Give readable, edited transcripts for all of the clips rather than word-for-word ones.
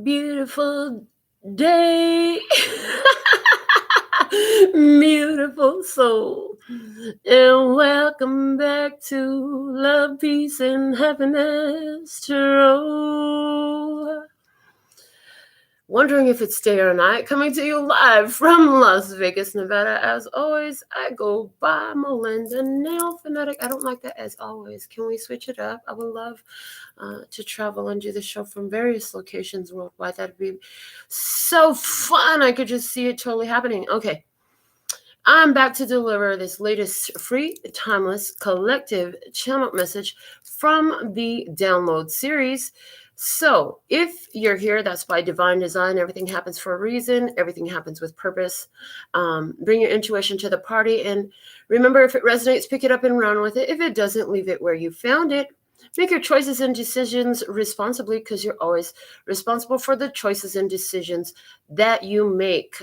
beautiful day. Beautiful soul. And welcome back to Love, Peace, and Happiness Tarot. Wondering if it's day or night, coming to you live from Las Vegas, Nevada. As always, I go by Melinda NailFanatic. I don't like that as always. Can we switch it up? I would love to travel and do the show from various locations worldwide. That'd be so fun. I could just see it totally happening. Okay. I'm back to deliver this latest free, timeless, collective channel message from the download series. So if you're here, that's by divine design. Everything happens for a reason. Everything happens with purpose. Bring your intuition to the party. And remember, if it resonates, pick it up and run with it. If it doesn't, leave it where you found it. Make your choices and decisions responsibly, because you're always responsible for the choices and decisions that you make.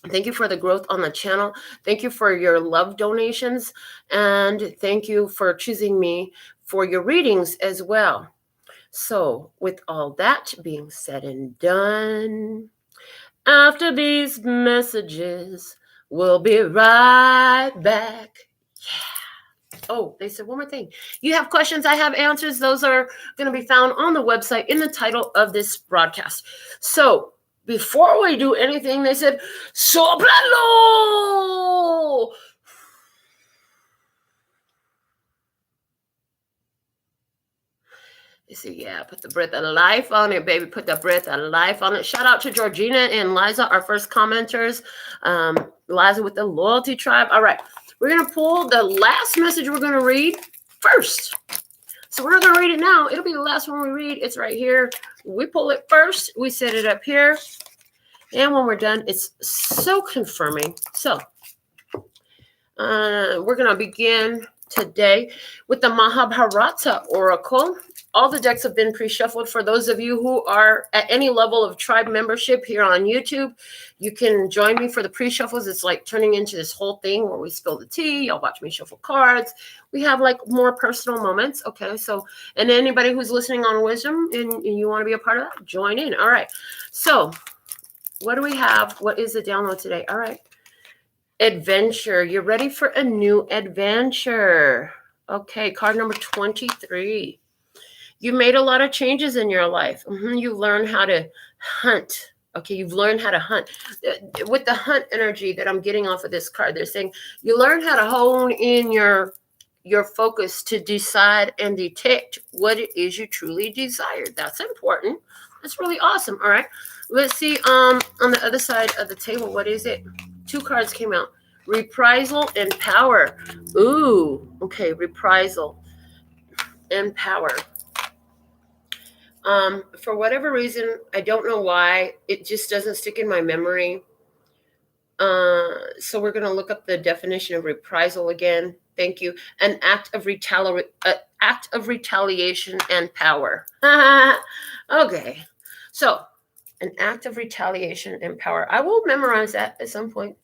Thank you for the growth on the channel. Thank you for your love donations. And thank you for choosing me for your readings as well. So with all that being said and done, after these messages, we'll be right back. Yeah. Oh, they said one more thing. You have questions, I have answers. Those are going to be found on the website in the title of this broadcast. So before we do anything, they said, soplalo! You see, yeah, put the breath of life on it, baby. Put the breath of life on it. Shout out to Georgina and Liza, our first commenters. Liza with the Loyalty Tribe. All right, we're going to pull the last message we're going to read first. So we're not going to read it now. It'll be the last one we read. It's right here. We pull it first. We set it up here. And when we're done, it's so confirming. So we're going to begin today with the Mahabharata Oracle. All the decks have been pre-shuffled. For those of you who are at any level of tribe membership here on YouTube, you can join me for the pre-shuffles. It's like turning into this whole thing where we spill the tea. Y'all watch me shuffle cards. We have like more personal moments. Okay, so, and anybody who's listening on Wisdom and you want to be a part of that, join in. All right, so what do we have? What is the download today? All right. Adventure. You're ready for a new adventure. Okay, card number 23. You made a lot of changes in your life. You've learned how to hunt. Okay, you've learned how to hunt. With the hunt energy that I'm getting off of this card, they're saying you learn how to hone in your focus to decide and detect what it is you truly desire. That's important. That's really awesome. All right. Let's see on the other side of the table, what is it? Two cards came out. Reprisal and power. Ooh, okay, reprisal and power. For whatever reason, I don't know why, it just doesn't stick in my memory. So we're going to look up the definition of reprisal again. Thank you. An act of retaliation and power. Okay. So an act of retaliation and power. I will memorize that at some point.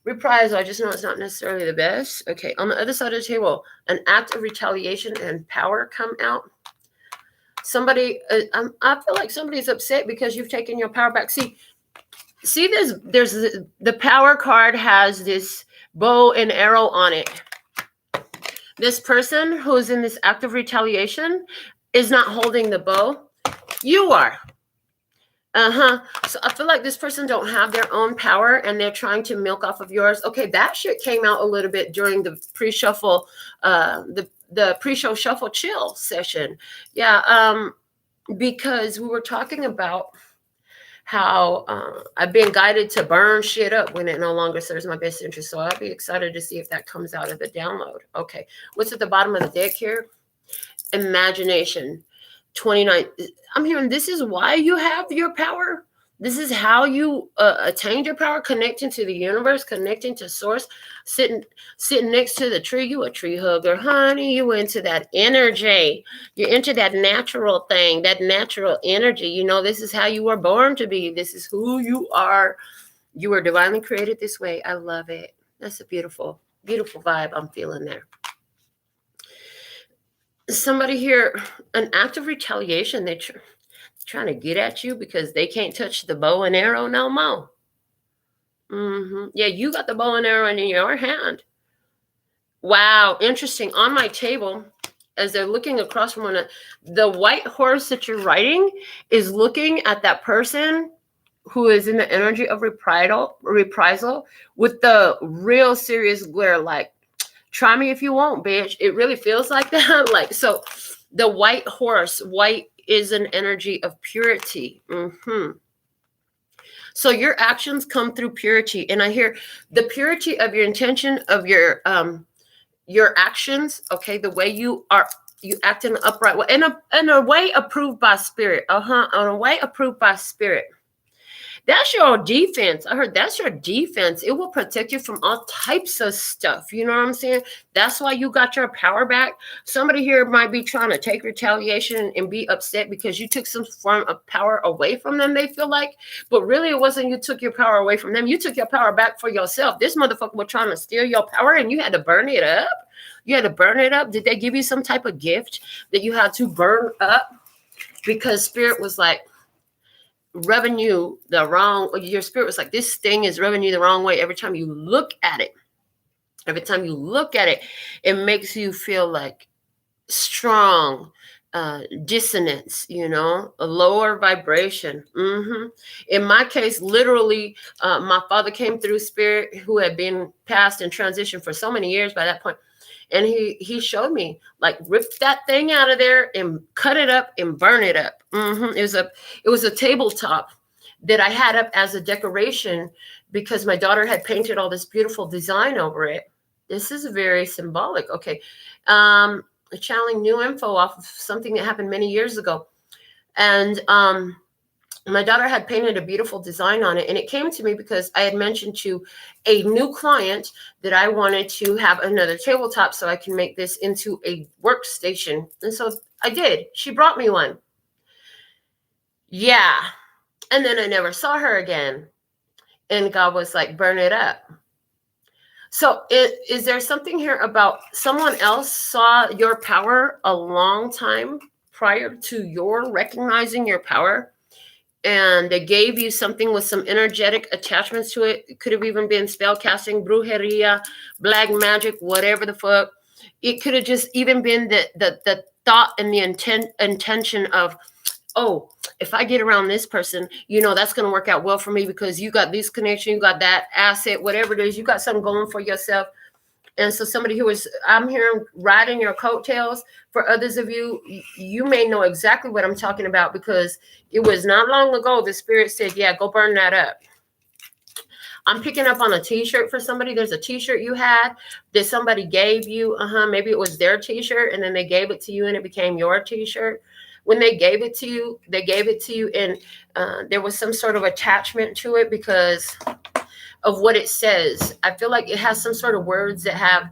Reprisal, I just know it's not necessarily the best. Okay, on the other side of the table, an act of retaliation and power come out. Somebody, I feel like somebody's upset because you've taken your power back. See there's the power card has this bow and arrow on it. This person who's in this act of retaliation is not holding the bow. You are. So I feel like this person don't have their own power and they're trying to milk off of yours. Okay, that shit came out a little bit during the pre-shuffle, the pre-show shuffle chill session. Yeah, because we were talking about how I've been guided to burn shit up when it no longer serves my best interest. So I'll be excited to see if that comes out of the download. Okay, what's at the bottom of the deck here? Imagination. 29. I'm hearing this is why you have your power. This is how you attained your power, connecting to the universe, connecting to source, sitting next to the tree. You a tree hugger, honey. You into that energy. You're into that natural thing, that natural energy. You know, this is how you were born to be. This is who you are. You were divinely created this way. I love it. That's a beautiful, beautiful vibe I'm feeling there. Somebody here, an act of retaliation. They trying to get at you because they can't touch the bow and arrow no more. Yeah, you got the bow and arrow in your hand. Wow, interesting. On my table, as they're looking across from one another, the white horse that you're riding is looking at that person who is in the energy of reprisal with the real serious glare, like, try me if you won't, bitch. It really feels like that. Like, so the white horse, white is an energy of purity. So your actions come through purity. And I hear the purity of your intention, of your actions, okay, the way you act in an upright way, in a way approved by spirit. On a way approved by spirit. That's your defense. I heard that's your defense. It will protect you from all types of stuff. You know what I'm saying? That's why you got your power back. Somebody here might be trying to take retaliation and be upset because you took some form of power away from them, they feel like. But really, it wasn't you took your power away from them. You took your power back for yourself. This motherfucker was trying to steal your power and you had to burn it up. You had to burn it up. Did they give you some type of gift that you had to burn up? Because spirit was like, rubbing you the wrong, your spirit was like, this thing is rubbing you the wrong way. Every time you look at it, it makes you feel like strong dissonance, you know, a lower vibration. In my case, literally, my father came through spirit who had been passed and transitioned for so many years by that point. And he showed me, like, rip that thing out of there and cut it up and burn it up. It was a tabletop that I had up as a decoration because my daughter had painted all this beautiful design over it. This is very symbolic. Okay. Channeling new info off of something that happened many years ago. And my daughter had painted a beautiful design on it. And it came to me because I had mentioned to a new client that I wanted to have another tabletop so I can make this into a workstation. And so I did. She brought me one. Yeah. And then I never saw her again. And God was like, burn it up. So is there something here about someone else saw your power a long time prior to your recognizing your power? And they gave you something with some energetic attachments to it. It could have even been spell casting, brujeria, black magic, whatever the fuck. It could have just even been the thought and the intention of, oh, if I get around this person, you know, that's going to work out well for me because you got this connection, you got that asset, whatever it is, you got something going for yourself. And so somebody who was, I'm here riding your coattails. For others of you, you may know exactly what I'm talking about because it was not long ago the spirit said, yeah, go burn that up. I'm picking up on a t-shirt for somebody. There's a t-shirt you had that somebody gave you. Maybe it was their t-shirt and then they gave it to you and it became your t-shirt. When they gave it to you, and there was some sort of attachment to it because of what it says. I feel like it has some sort of words that have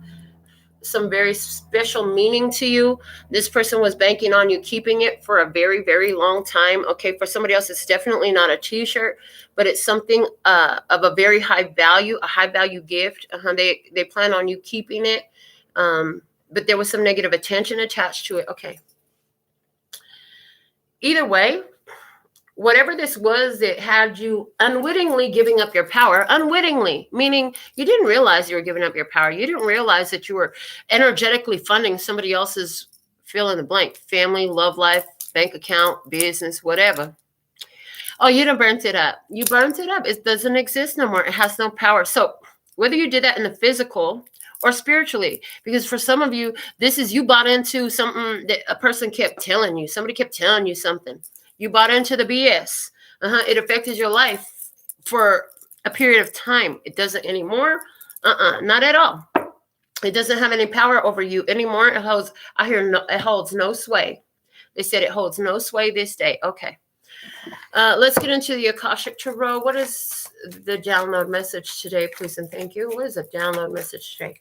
some very special meaning to you. This person was banking on you keeping it for a very, very long time. Okay, for somebody else, it's definitely not a t-shirt, but it's something of a very high value, a high value gift. They plan on you keeping it, but there was some negative attention attached to it. Okay. Either way, whatever this was that had you unwittingly giving up your power, unwittingly, meaning you didn't realize you were giving up your power. You didn't realize that you were energetically funding somebody else's fill in the blank, family, love life, bank account, business, whatever. Oh, you done burnt it up. You burnt it up. It doesn't exist no more. It has no power. So whether you did that in the physical or spiritually, because for some of you, this is you bought into something that a person kept telling you. Somebody kept telling you something. You bought into the BS. It affected your life for a period of time. It doesn't anymore. Not at all. It doesn't have any power over you anymore. It holds no sway. They said it holds no sway this day. Okay. Let's get into the Akashic Tarot. What is the download message today, please and thank you? What is the download message today?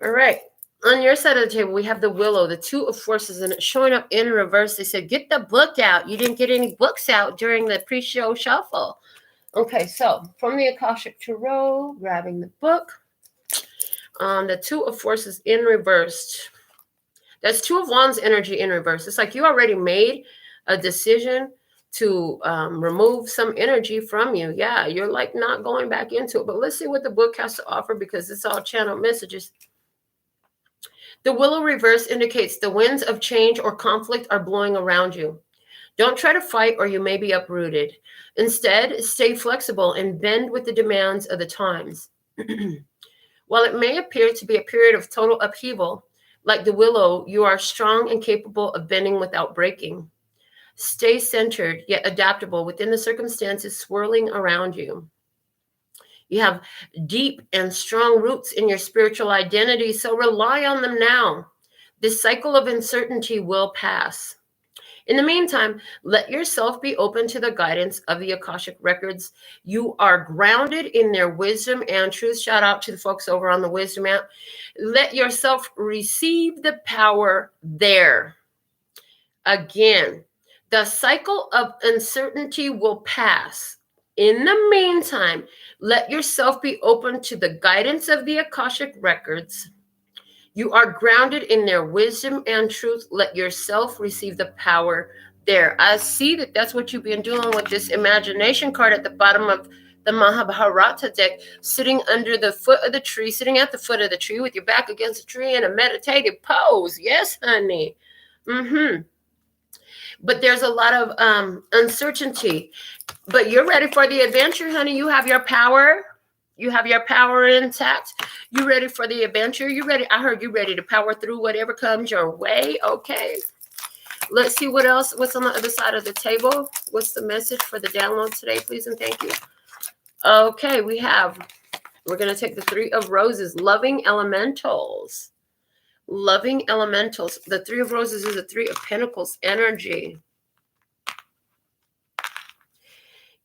All right. On your side of the table, we have the Willow, the Two of Forces, and it's showing up in reverse. They said, get the book out. You didn't get any books out during the pre-show shuffle. Okay, so from the Akashic Tarot, grabbing the book. The Two of Forces in reverse. That's Two of Wands energy in reverse. It's like you already made a decision to remove some energy from you. Yeah, you're like not going back into it. But let's see what the book has to offer, because it's all channeled messages. The willow reverse indicates the winds of change or conflict are blowing around you. Don't try to fight or you may be uprooted. Instead, stay flexible and bend with the demands of the times. While it may appear to be a period of total upheaval, like the willow, you are strong and capable of bending without breaking. Stay centered, yet adaptable within the circumstances swirling around you. You have deep and strong roots in your spiritual identity, so rely on them now. This cycle of uncertainty will pass. In the meantime, let yourself be open to the guidance of the Akashic Records. You are grounded in their wisdom and truth. Shout out to the folks over on the Wisdom app. Let yourself receive the power there. Again, the cycle of uncertainty will pass. In the meantime, let yourself be open to the guidance of the Akashic Records. You are grounded in their wisdom and truth. Let yourself receive the power there. I see that that's what you've been doing with this imagination card at the bottom of the Mahabharata deck, sitting under the foot of the tree, sitting at the foot of the tree with your back against the tree in a meditative pose. Yes, honey. But there's a lot of uncertainty. But you're ready for the adventure, honey. You have your power. You have your power intact. You ready for the adventure? You ready? I heard you ready to power through whatever comes your way. Okay. Let's see what else. What's on the other side of the table? What's the message for the download today, please and thank you? Okay, we're going to take the Three of Roses. Loving elementals. Loving elementals. The Three of Roses is the Three of Pentacles energy.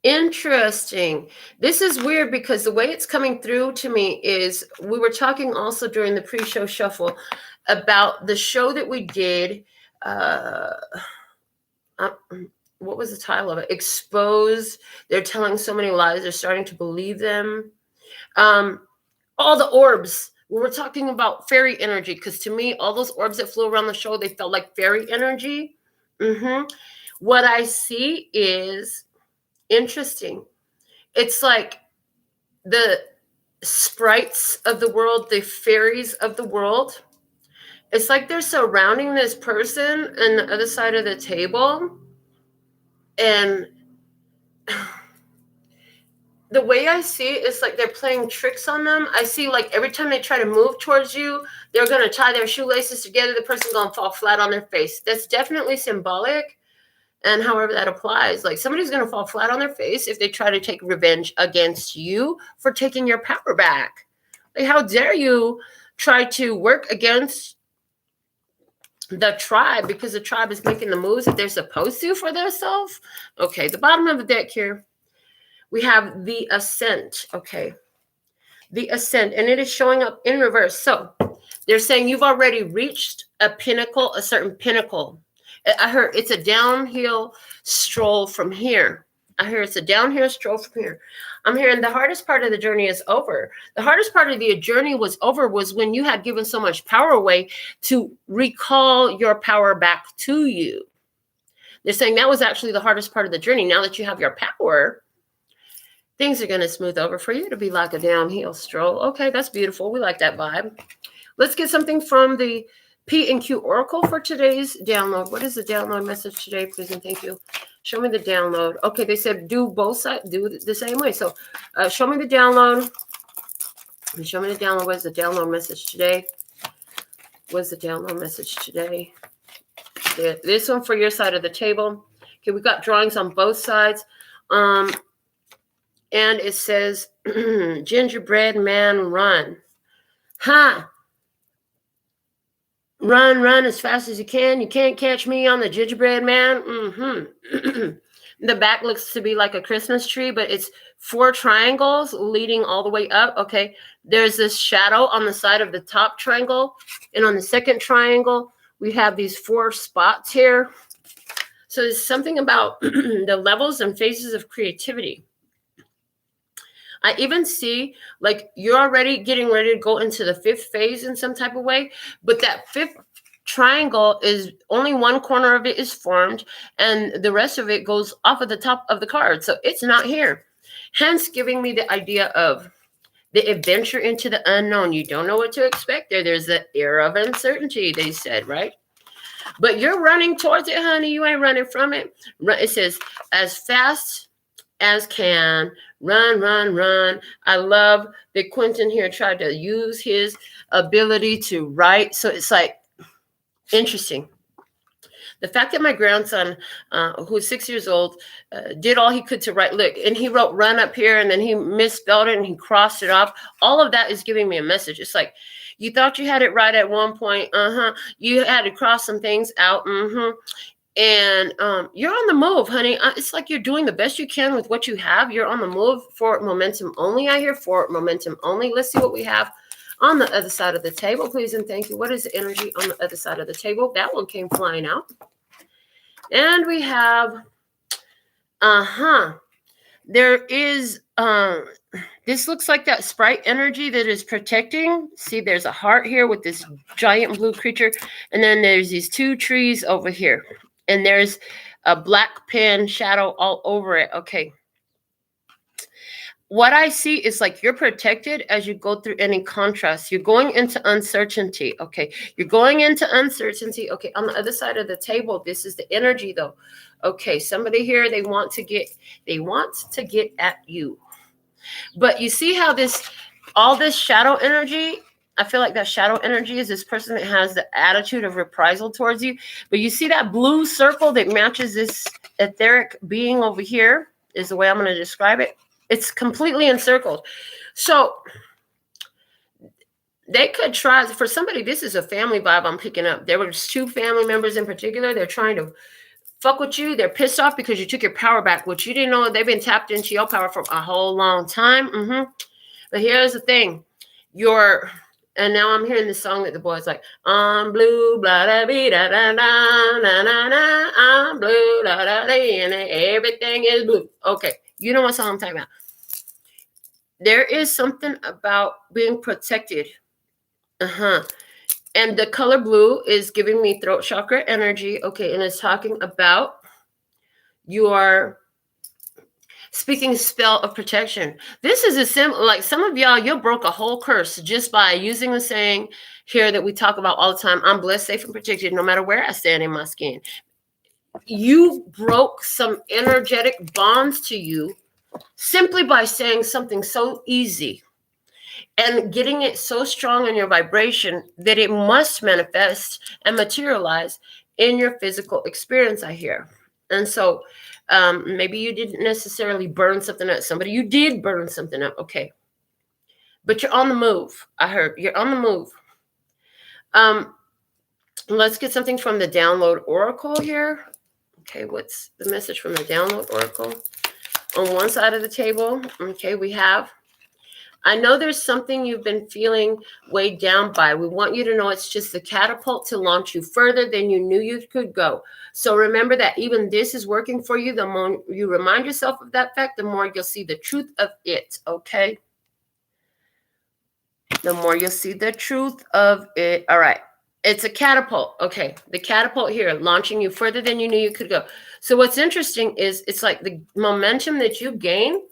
Interesting. This is weird because the way it's coming through to me is, we were talking also during the pre-show shuffle about the show that we did. What was the title of it? Exposed. They're telling so many lies. They're starting to believe them. All the orbs. We were talking about fairy energy, because to me, all those orbs that flew around the show, they felt like fairy energy. What I see is interesting. It's like the sprites of the world, the fairies of the world. It's like they're surrounding this person on the other side of the table. And the way I see it is like they're playing tricks on them. I see like every time they try to move towards you, they're going to tie their shoelaces together. The person's going to fall flat on their face. That's definitely symbolic. And however that applies, like somebody's going to fall flat on their face if they try to take revenge against you for taking your power back. Like, how dare you try to work against the tribe because the tribe is making the moves that they're supposed to for themselves? Okay, the bottom of the deck here, we have the Ascent. Okay, the Ascent, and it is showing up in reverse. So they're saying you've already reached a pinnacle, a certain pinnacle. I heard it's a downhill stroll from here. I hear it's a downhill stroll from here. I'm hearing the hardest part of the journey is over. The hardest part of the journey was when you had given so much power away to recall your power back to you. They're saying that was actually the hardest part of the journey. Now that you have your power, things are going to smooth over for you to be like a downhill stroll. Okay, that's beautiful. We like that vibe. Let's get something from the P and Q Oracle for today's download. What is the download message today, please and thank you? Show me the download. Okay, they said do both sides, do the same way. So show me the download. Show me the download. What is the download message today? What's the download message today? This one for your side of the table. Okay, we got drawings on both sides. And it says, gingerbread man, run. Run as fast as you can. You can't catch me on the gingerbread man. The back looks to be like a Christmas tree, but it's 4 triangles leading all the way up. Okay, there's this shadow on the side of the top triangle. And on the second triangle, we have these 4 spots here. So there's something about the levels and phases of creativity. I even see like you're already getting ready to go into the 5th phase in some type of way, but that 5th triangle is only one corner of it is formed, and the rest of it goes off of the top of the card. So it's not here. Hence giving me the idea of the adventure into the unknown. You don't know what to expect there. There's the air of uncertainty, they said, right? But you're running towards it, honey. You ain't running from it. It says, as fast as can, run, run, run. I love that Quentin here tried to use his ability to write. So it's like interesting. The fact that my grandson, who's 6 years old, did all he could to write, look, and he wrote run up here, and then he misspelled it, and he crossed it off. All of that is giving me a message. It's like, you thought you had it right at one point. You had to cross some things out. And you're on the move, honey. It's like you're doing the best you can with what you have. You're on the move. For momentum only, I hear. For momentum only. Let's see what we have on the other side of the table, please and thank you. What is the energy on the other side of the table? That one came flying out. And we have, there is, this looks like that sprite energy that is protecting. See, there's a heart here with this giant blue creature. And then there's these two trees over here. And there's a black pen shadow all over it. Okay. What I see is like you're protected as you go through any contrast. You're going into uncertainty. Okay. You're going into uncertainty. Okay. On the other side of the table, this is the energy though. Okay. Somebody here, they want to get at you. But you see how all this shadow energy, I feel like that shadow energy is this person that has the attitude of reprisal towards you. But you see that blue circle that matches this etheric being over here is the way I'm going to describe it. It's completely encircled. So they could try, for somebody, this is a family vibe I'm picking up. There was two family members in particular. They're trying to fuck with you. They're pissed off because you took your power back, which you didn't know. They've been tapped into your power for a whole long time. But here's the thing. And now I'm hearing this song that the boy's like, I'm blue, blah, da, be, da, da, da, na, na, na, I'm blue, da, da, da, and everything is blue. Okay. You know what song I'm talking about. There is something about being protected. And the color blue is giving me throat chakra energy. Okay. And it's talking about your speaking spell of protection. This is a symbol, like some of y'all, you broke a whole curse just by using the saying here that we talk about all the time. I'm blessed, safe, and protected no matter where I stand in my skin. You broke some energetic bonds to you simply by saying something so easy and getting it so strong in your vibration that it must manifest and materialize in your physical experience, I hear. And so maybe you didn't necessarily burn something up. Somebody, you did burn something up. Okay. But you're on the move. I heard you're on the move. Let's get something from the download oracle here. Okay. What's the message from the download oracle? On one side of the table, okay, we have, I know there's something you've been feeling weighed down by. We want you to know it's just the catapult to launch you further than you knew you could go. So remember that even this is working for you. The more you remind yourself of that fact, the more you'll see the truth of it, okay? The more you'll see the truth of it. All right. It's a catapult. Okay. The catapult here, launching you further than you knew you could go. So what's interesting is it's like the momentum that you gain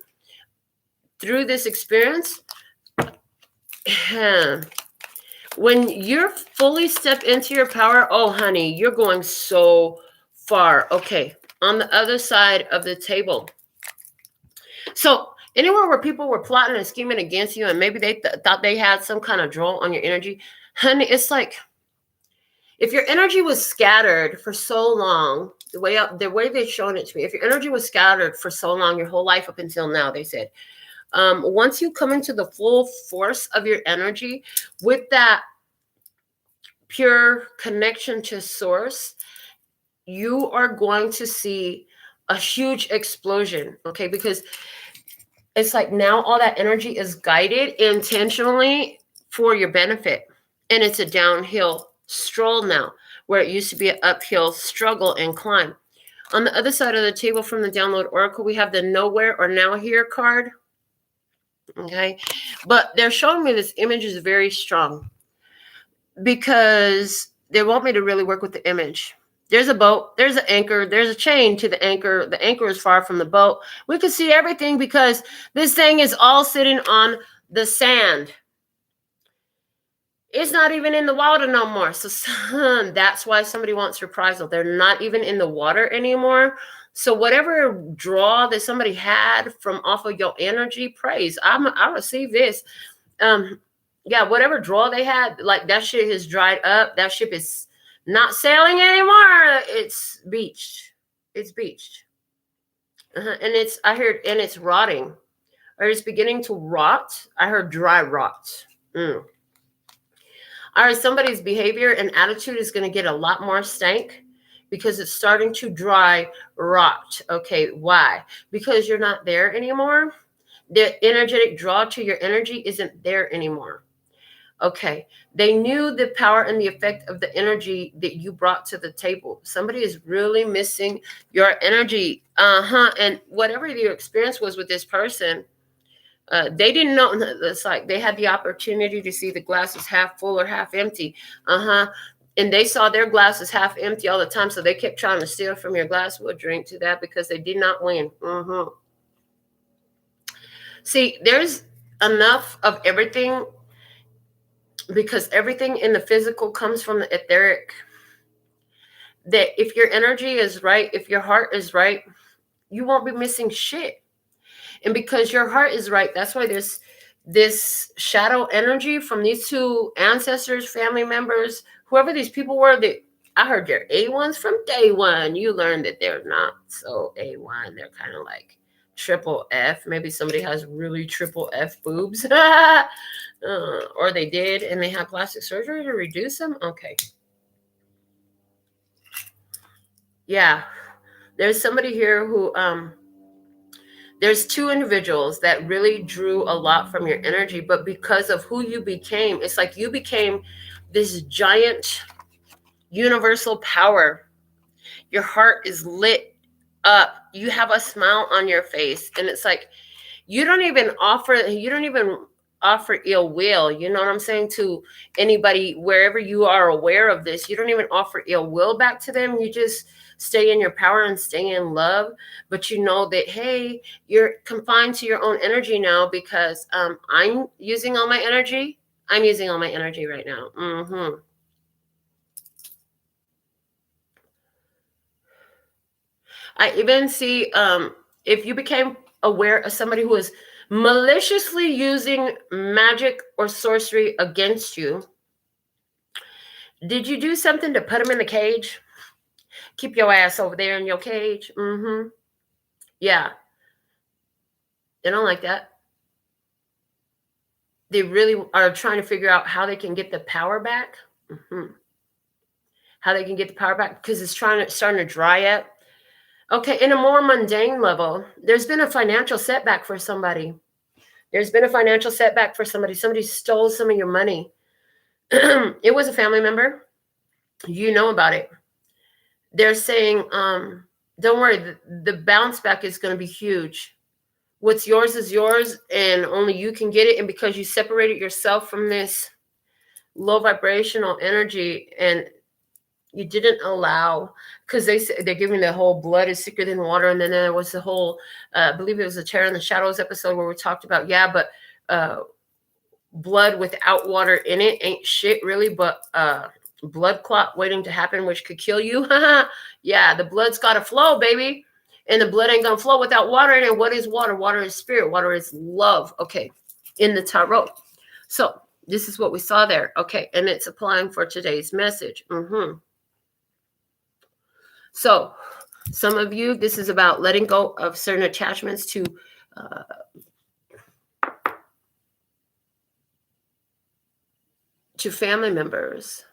through this experience. When you're fully step into your power, oh, honey, you're going so far. Okay. On the other side of the table. So anywhere where people were plotting and scheming against you and maybe they thought they had some kind of draw on your energy, honey, it's like, if your energy was scattered for so long, the way they've shown it to me, if your energy was scattered for so long, your whole life up until now, they said, once you come into the full force of your energy with that pure connection to source, you are going to see a huge explosion, okay? Because it's like now all that energy is guided intentionally for your benefit. And it's a downhill stroll now, where it used to be an uphill struggle and climb. On the other side of the table from the download oracle, we have the nowhere or now here card. Okay. But they're showing me this image is very strong because They want me to really work with the image. There's a boat, there's an anchor, there's a chain to the anchor. The anchor is far from the boat. We can see everything because this thing is all sitting on the sand. It's not even in the water no more. So that's why somebody wants reprisal. They're not even in the water anymore. So whatever draw that somebody had from off of your energy, praise. I receive this. Yeah, whatever draw they had, like that shit has dried up. That ship is not sailing anymore. It's beached. It's beached. And I heard, and it's rotting. Or it's beginning to rot. I heard dry rot. All right, somebody's behavior and attitude is going to get a lot more stank because it's starting to dry rot. Okay, why? Because you're not there anymore. The energetic draw to your energy isn't there anymore. Okay, they knew the power and the effect of the energy that you brought to the table. Somebody is really missing your energy. And whatever your experience was with this person, they didn't know. It's like they had the opportunity to see the glass is half full or half empty. And they saw their glass is half empty all the time. So they kept trying to steal from your glass. We'll drink to that because they did not win. See, there's enough of everything because everything in the physical comes from the etheric. That if your energy is right, if your heart is right, you won't be missing shit. And because your heart is right, that's why there's this shadow energy from these two ancestors, family members, whoever these people were. That I heard they're A1s from day one. You learned that they're not so A1. They're kind of like triple F. Maybe somebody has really triple F boobs. Or they did and they had plastic surgery to reduce them. Okay. Yeah. There's somebody here who there's two individuals that really drew a lot from your energy, but because of who you became, it's like you became this giant universal power. Your heart is lit up. You have a smile on your face. And it's like, you don't even offer ill will. You know what I'm saying? To anybody, wherever you are aware of this, you don't even offer ill will back to them. You just stay in your power and stay in love. But you know that, hey, you're confined to your own energy now because I'm using all my energy. I'm using all my energy right now. I even see if you became aware of somebody who is maliciously using magic or sorcery against you, did you do something to put them in the cage? Keep your ass over there in your cage. Yeah. They don't like that. They really are trying to figure out how they can get the power back. How they can get the power back because it's starting to dry up. Okay, in a more mundane level, there's been a financial setback for somebody. Somebody stole some of your money. It was a family member. You know about it. They're saying, don't worry, the bounce back is going to be huge. What's yours is yours, and only you can get it. And because you separated yourself from this low vibrational energy and you didn't allow, because they're giving the whole blood is thicker than water. And then there was the whole, I believe it was a Terror in the Shadows episode where we talked about, but blood without water in it ain't shit really, but blood clot waiting to happen, which could kill you. Yeah, the blood's got to flow, baby. And the blood ain't going to flow without water in it. What is water? Water is spirit. Water is love. Okay, in the tarot. So this is what we saw there. Okay, and it's applying for today's message. So some of you, this is about letting go of certain attachments to family members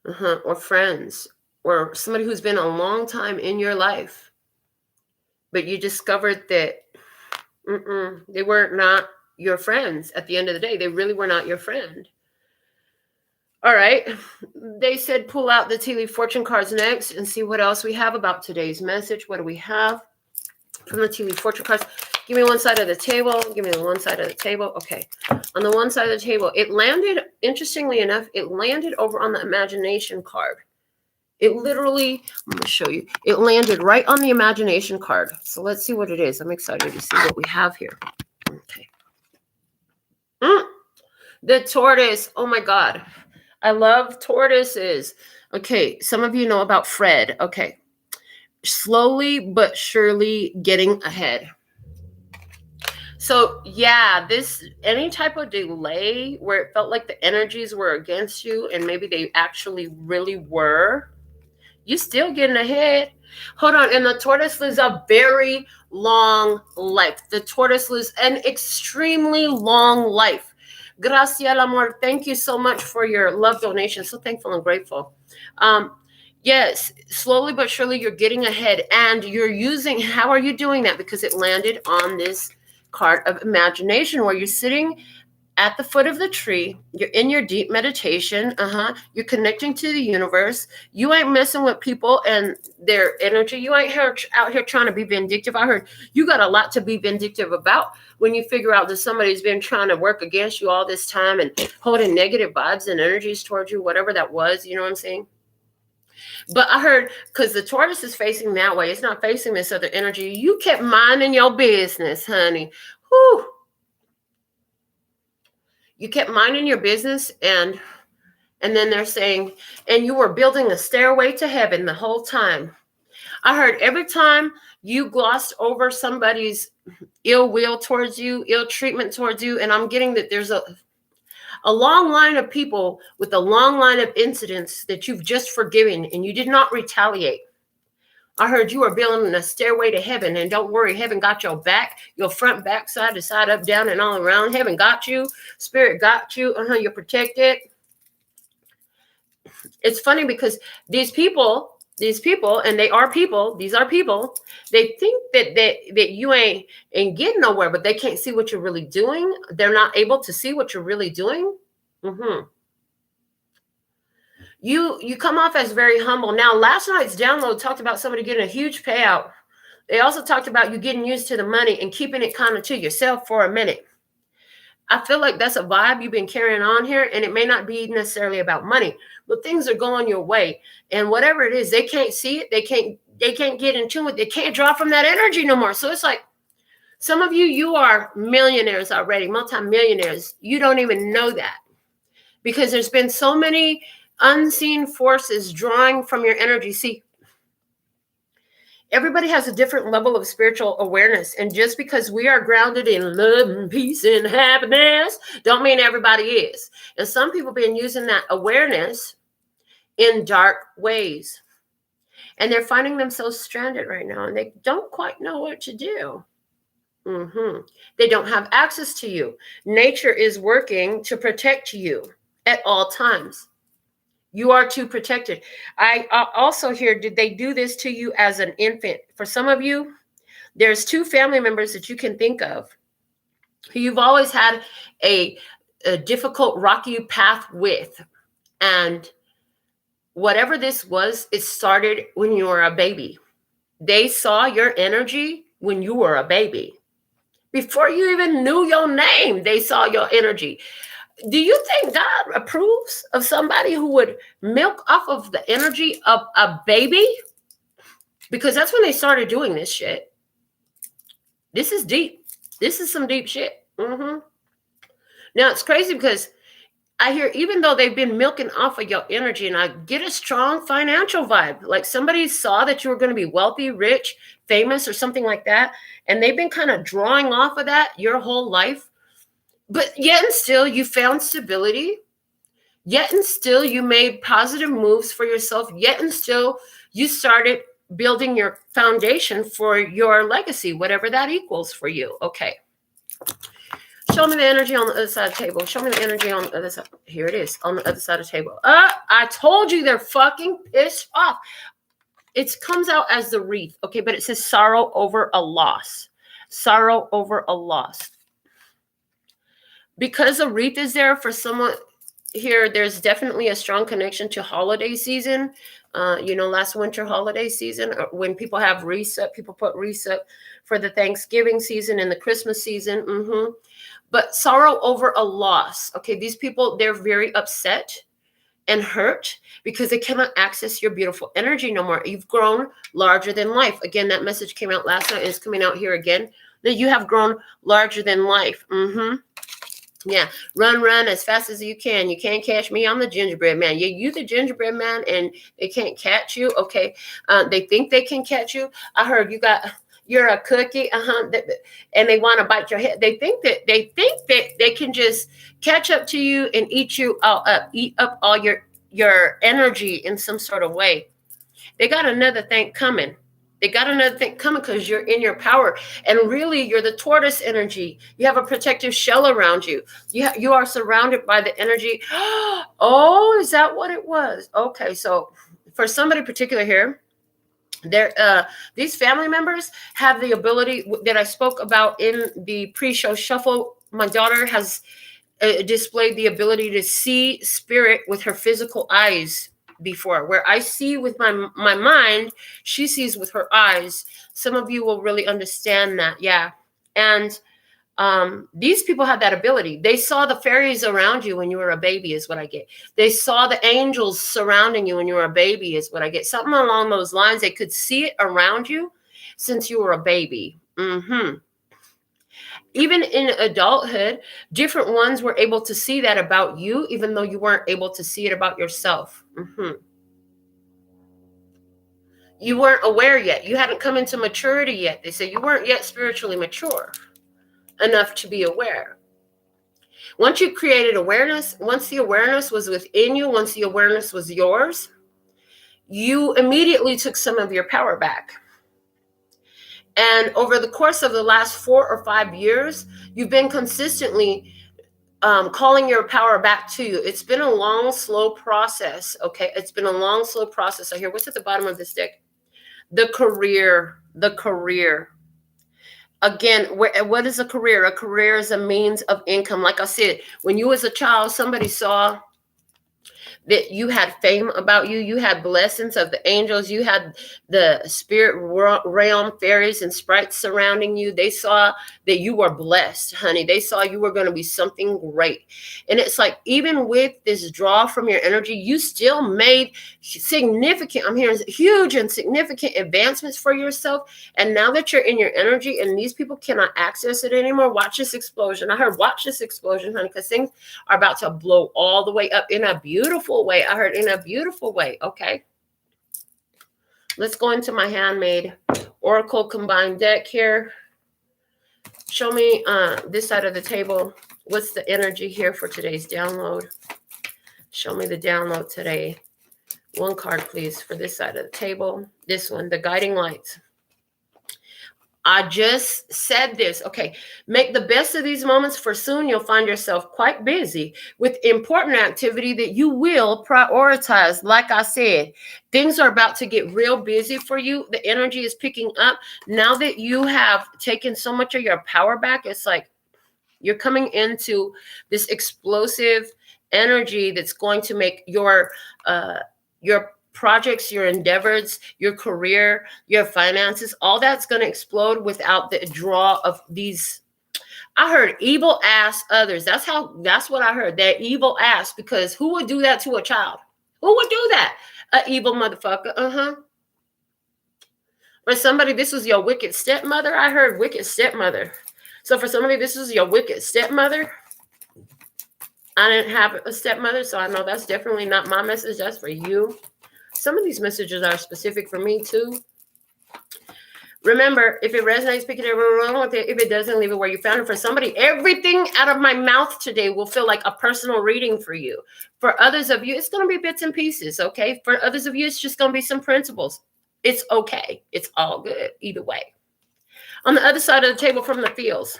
or friends or somebody who's been a long time in your life, but you discovered that they were not your friends at the end of the day. They really were not your friend. All right. They said pull out the tea leaf fortune cards next and see what else we have about today's message. What do we have from the tea leaf fortune cards? Give me one side of the table. Give me the one side of the table. Okay. On the one side of the table, it landed, interestingly enough, it landed over on the imagination card. It literally, I'm going to show you. It landed right on the imagination card. So let's see what it is. I'm excited to see what we have here. Okay. The tortoise. Oh my God. I love tortoises. Okay. Some of you know about Fred. Okay. Slowly but surely getting ahead. So yeah, any type of delay where it felt like the energies were against you and maybe they actually really were, you still getting ahead. Hold on. And the tortoise lives a very long life. The tortoise lives an extremely long life. Gracias, amor. Thank you so much for your love donation. So thankful and grateful. Yes, slowly but surely you're getting ahead, and you're using, how are you doing that? Because it landed on this card of imagination where you're sitting at the foot of the tree. You're in your deep meditation. You're connecting to the universe. You ain't messing with people and their energy. You ain't out here trying to be vindictive. I heard you got a lot to be vindictive about when you figure out that somebody's been trying to work against you all this time and holding negative vibes and energies towards you, whatever that was. You know what I'm saying? But I heard, because the tortoise is facing that way, it's not facing this other energy. You kept minding your business, honey. Whew. You kept minding your business, and then they're saying, and you were building a stairway to heaven the whole time. I heard every time you glossed over somebody's ill will towards you, ill treatment towards you, and I'm getting that there's a long line of people with a long line of incidents that you've just forgiven and you did not retaliate. I heard you are building a stairway to heaven, and don't worry, heaven got your back, your front, back, side to side, up, down, and all around. Heaven got you. Spirit got you. You're protected. It's funny because these people, and they are people, these are people, they think that you ain't getting nowhere, but they can't see what you're really doing. They're not able to see what you're really doing. You come off as very humble. Now, last night's download talked about somebody getting a huge payout. They also talked about you getting used to the money and keeping it kind of to yourself for a minute. I feel like that's a vibe you've been carrying on here, and it may not be necessarily about money, but things are going your way. And whatever it is, they can't see it. They can't get in tune with it. They can't draw from that energy no more. So it's like, some of you are millionaires already, multimillionaires. You don't even know that, because there's been so many unseen forces drawing from your energy. See, everybody has a different level of spiritual awareness. And just because we are grounded in love and peace and happiness, don't mean everybody is. And some people have been using that awareness in dark ways. And they're finding themselves stranded right now, and they don't quite know what to do. They don't have access to you. Nature is working to protect you at all times. You are too protected. I also hear, did they do this to you as an infant? For some of you, there's two family members that you can think of who you've always had a difficult, rocky path with. And whatever this was, it started when you were a baby. They saw your energy when you were a baby. Before you even knew your name, they saw your energy. Do you think God approves of somebody who would milk off of the energy of a baby? Because that's when they started doing this shit. This is deep. This is some deep shit. Now, it's crazy because I hear, even though they've been milking off of your energy, and I get a strong financial vibe, like somebody saw that you were going to be wealthy, rich, famous, or something like that, and they've been kind of drawing off of that your whole life. But yet and still, you found stability. Yet and still, you made positive moves for yourself. Yet and still, you started building your foundation for your legacy, whatever that equals for you. Okay. Show me the energy on the other side of the table. Show me the energy on the other side. Here it is, on the other side of the table. I told you they're fucking pissed off. It comes out as the wreath, okay? But it says sorrow over a loss. Sorrow over a loss. Because a wreath is there for someone, here, there's definitely a strong connection to holiday season. Last winter holiday season, when people have reset, people put reset for the Thanksgiving season and the Christmas season. But sorrow over a loss. Okay, these people, they're very upset and hurt because they cannot access your beautiful energy no more. You've grown larger than life. Again, that message came out last night and it's coming out here again, that you have grown larger than life. Yeah, run as fast as you can. You can't catch me. I'm the gingerbread man. Yeah, you the gingerbread man, and they can't catch you. Okay, they think they can catch you. I heard you're a cookie. And they want to bite your head. They think that they can just catch up to you and eat you all up, eat up all your energy in some sort of way. They got another thing coming. Because you're in your power. And really, you're the tortoise energy. You have a protective shell around you. You are surrounded by the energy. Oh, is that what it was? Okay, so for somebody particular here, these family members have the ability that I spoke about in the pre-show shuffle. My daughter has displayed the ability to see spirit with her physical eyes before. Where I see with my mind, she sees with her eyes. Some of you will really understand that. Yeah. And these people have that ability. They saw the fairies around you when you were a baby, is what I get. They saw the angels surrounding you when you were a baby, is what I get. Something along those lines. They could see it around you since you were a baby. Even in adulthood, different ones were able to see that about you, even though you weren't able to see it about yourself. You weren't aware yet. You hadn't come into maturity yet. They say you weren't yet spiritually mature enough to be aware. Once you created awareness, once the awareness was within you, once the awareness was yours, you immediately took some of your power back. And over the course of the last 4 or 5 years, you've been consistently calling your power back to you. It's been a long, slow process. Okay. It's been a long, slow process. I hear what's at the bottom of this deck? The career. Again, what is a career? A career is a means of income. Like I said, when you was a child, somebody saw that you had fame about you. You had blessings of the angels. You had the spirit realm, fairies and sprites surrounding you. They saw that you were blessed, honey. They saw you were going to be something great. And it's like, even with this draw from your energy, you still made significant, I'm hearing huge and significant advancements for yourself. And now that you're in your energy and these people cannot access it anymore, watch this explosion. I heard, watch this explosion, honey, because things are about to blow all the way up in a beautiful way. I heard in a beautiful way. Okay. Let's go into my handmade Oracle combined deck here. Show me this side of the table. What's the energy here for today's download? Show me the download today. One card, please, for this side of the table. This one, the guiding lights. I just said this. Okay. Make the best of these moments, for soon you'll find yourself quite busy with important activity that you will prioritize. Like I said, things are about to get real busy for you. The energy is picking up. Now that you have taken so much of your power back, it's like you're coming into this explosive energy that's going to make your projects, your endeavors, your career, your finances, all that's going to explode without the draw of these. I heard evil ass others. That's what I heard. They're evil ass, because who would do that to a child? Who would do that? An evil motherfucker. For somebody, this was your wicked stepmother. I heard wicked stepmother. So for somebody, this is your wicked stepmother. I didn't have a stepmother, so I know that's definitely not my message. That's for you. Some of these messages are specific for me too. Remember, if it resonates, pick it up, run with it. If it doesn't, leave it where you found it. For somebody, everything out of my mouth today will feel like a personal reading for you. For others of you, it's going to be bits and pieces, okay? For others of you, it's just going to be some principles. It's okay. It's all good either way. On the other side of the table from the fields.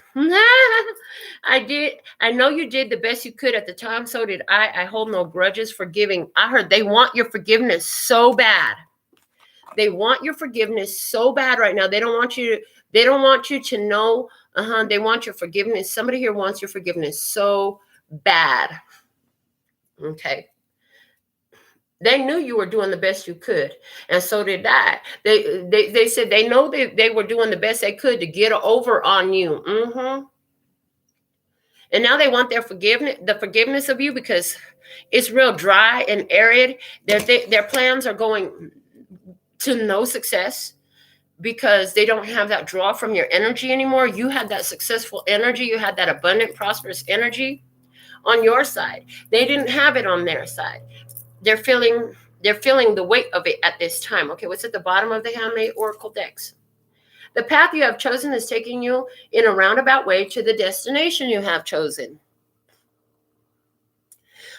I know you did the best you could at the time. So did I. I hold no grudges. Forgiving. I heard they want your forgiveness so bad. They want your forgiveness so bad right now. They don't want you to know. They want your forgiveness. Somebody here wants your forgiveness so bad. Okay. They knew you were doing the best you could, and so did I. They said they know they were doing the best they could to get over on you. And now they want the forgiveness of you, because it's real dry and arid. Their plans are going to no success, because they don't have that draw from your energy anymore. You had that successful energy. You had that abundant, prosperous energy on your side. They didn't have it on their side. They're feeling the weight of it at this time. Okay, what's at the bottom of the Handmade Oracle decks? The path you have chosen is taking you in a roundabout way to the destination you have chosen.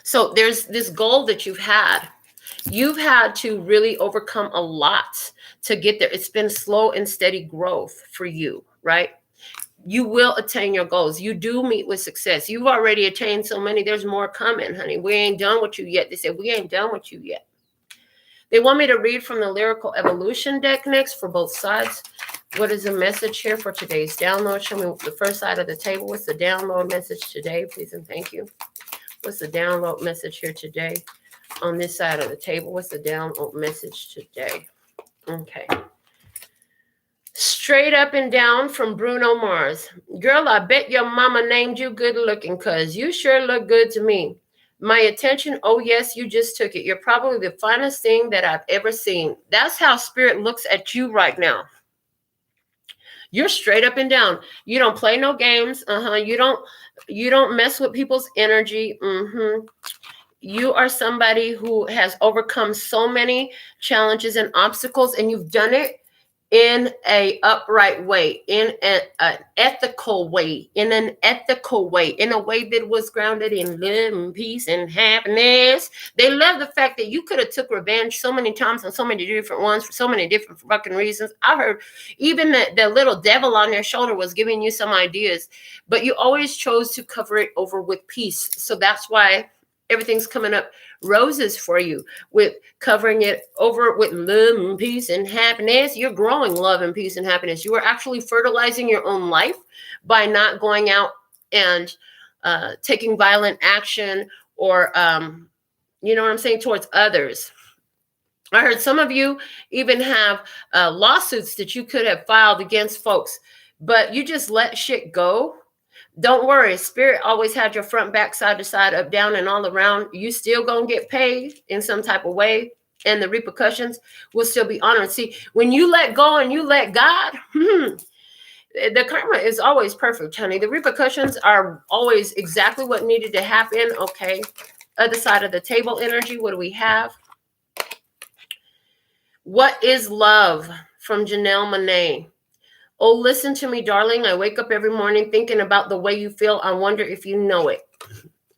So there's this goal that you've had. You've had to really overcome a lot to get there. It's been slow and steady growth for you, right? You will attain your goals. You do meet with success. You've already attained so many. There's more coming, honey. We ain't done with you yet. They said, we ain't done with you yet. They want me to read from the Lyrical Evolution deck next for both sides. What is the message here for today's download? Show me the first side of the table. What's the download message today, please and thank you? What's the download message here today on this side of the table? What's the download message today? Okay. Straight up and down from Bruno Mars. Girl, I bet your mama named you good looking, because you sure look good to me. My attention, oh yes, you just took it. You're probably the finest thing that I've ever seen. That's how Spirit looks at you right now. You're straight up and down. You don't play no games. You don't mess with people's energy. You are somebody who has overcome so many challenges and obstacles, and you've done it in an upright way, in an ethical way, in a way that was grounded in love and peace and happiness. They love the fact that you could have took revenge so many times on so many different ones for so many different fucking reasons. I heard even the little devil on your shoulder was giving you some ideas, but you always chose to cover it over with peace. So that's why everything's coming up roses for you, with covering it over with love and peace and happiness. You're growing love and peace and happiness. You are actually fertilizing your own life by not going out and taking violent action or, you know what I'm saying, towards others. I heard some of you even have lawsuits that you could have filed against folks, but you just let shit go. Don't worry, Spirit always had your front, back, side to side, up, down, and all around. You still gonna get paid in some type of way, and the repercussions will still be honored. See, when you let go and you let God, the karma is always perfect, honey. The repercussions are always exactly what needed to happen. Okay, other side of the table energy, what do we have? What is love? From Janelle Monáe. Oh, listen to me, darling. I wake up every morning thinking about the way you feel. I wonder if you know it.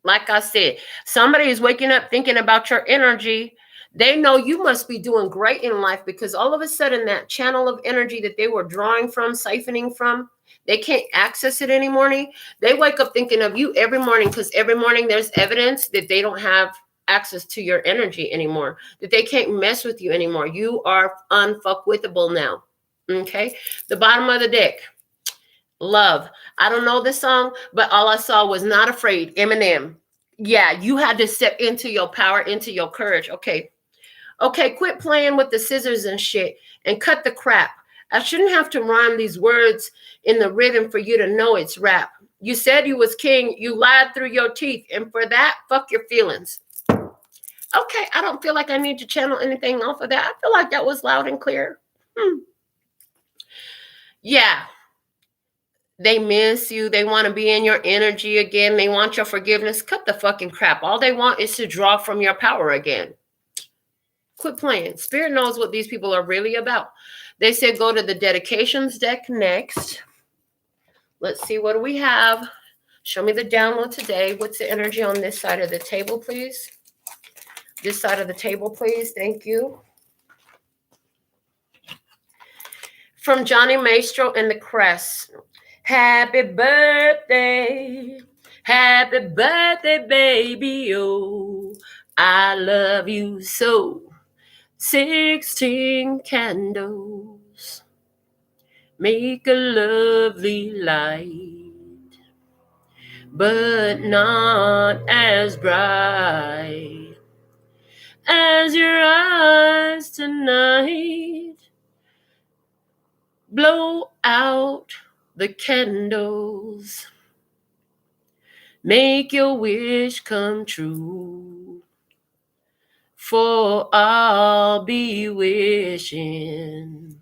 Like I said, somebody is waking up thinking about your energy. They know you must be doing great in life, because all of a sudden that channel of energy that they were drawing from, siphoning from, they can't access it anymore. They wake up thinking of you every morning, because every morning there's evidence that they don't have access to your energy anymore, that they can't mess with you anymore. You are unfuckwithable now. Okay, the bottom of the deck, love. I don't know this song, but all I saw was Not Afraid, Eminem. Yeah, you had to step into your power, into your courage. Okay, quit playing with the scissors and shit and cut the crap. I shouldn't have to rhyme these words in the rhythm for you to know it's rap. You said you was king, you lied through your teeth, and for that, fuck your feelings. Okay, I don't feel like I need to channel anything off of that. I feel like that was loud and clear. Yeah, they miss you. They want to be in your energy again. They want your forgiveness. Cut the fucking crap. All they want is to draw from your power again. Quit playing. Spirit knows what these people are really about. They said go to the dedications deck next. Let's see, what do we have? Show me the download today. What's the energy on this side of the table, please? This side of the table, please. Thank you. From Johnny Maestro and the Crest. Happy birthday, baby, oh, I love you so. 16 candles make a lovely light. but not as bright as your eyes tonight. Blow out the candles, make your wish come true, for I'll be wishing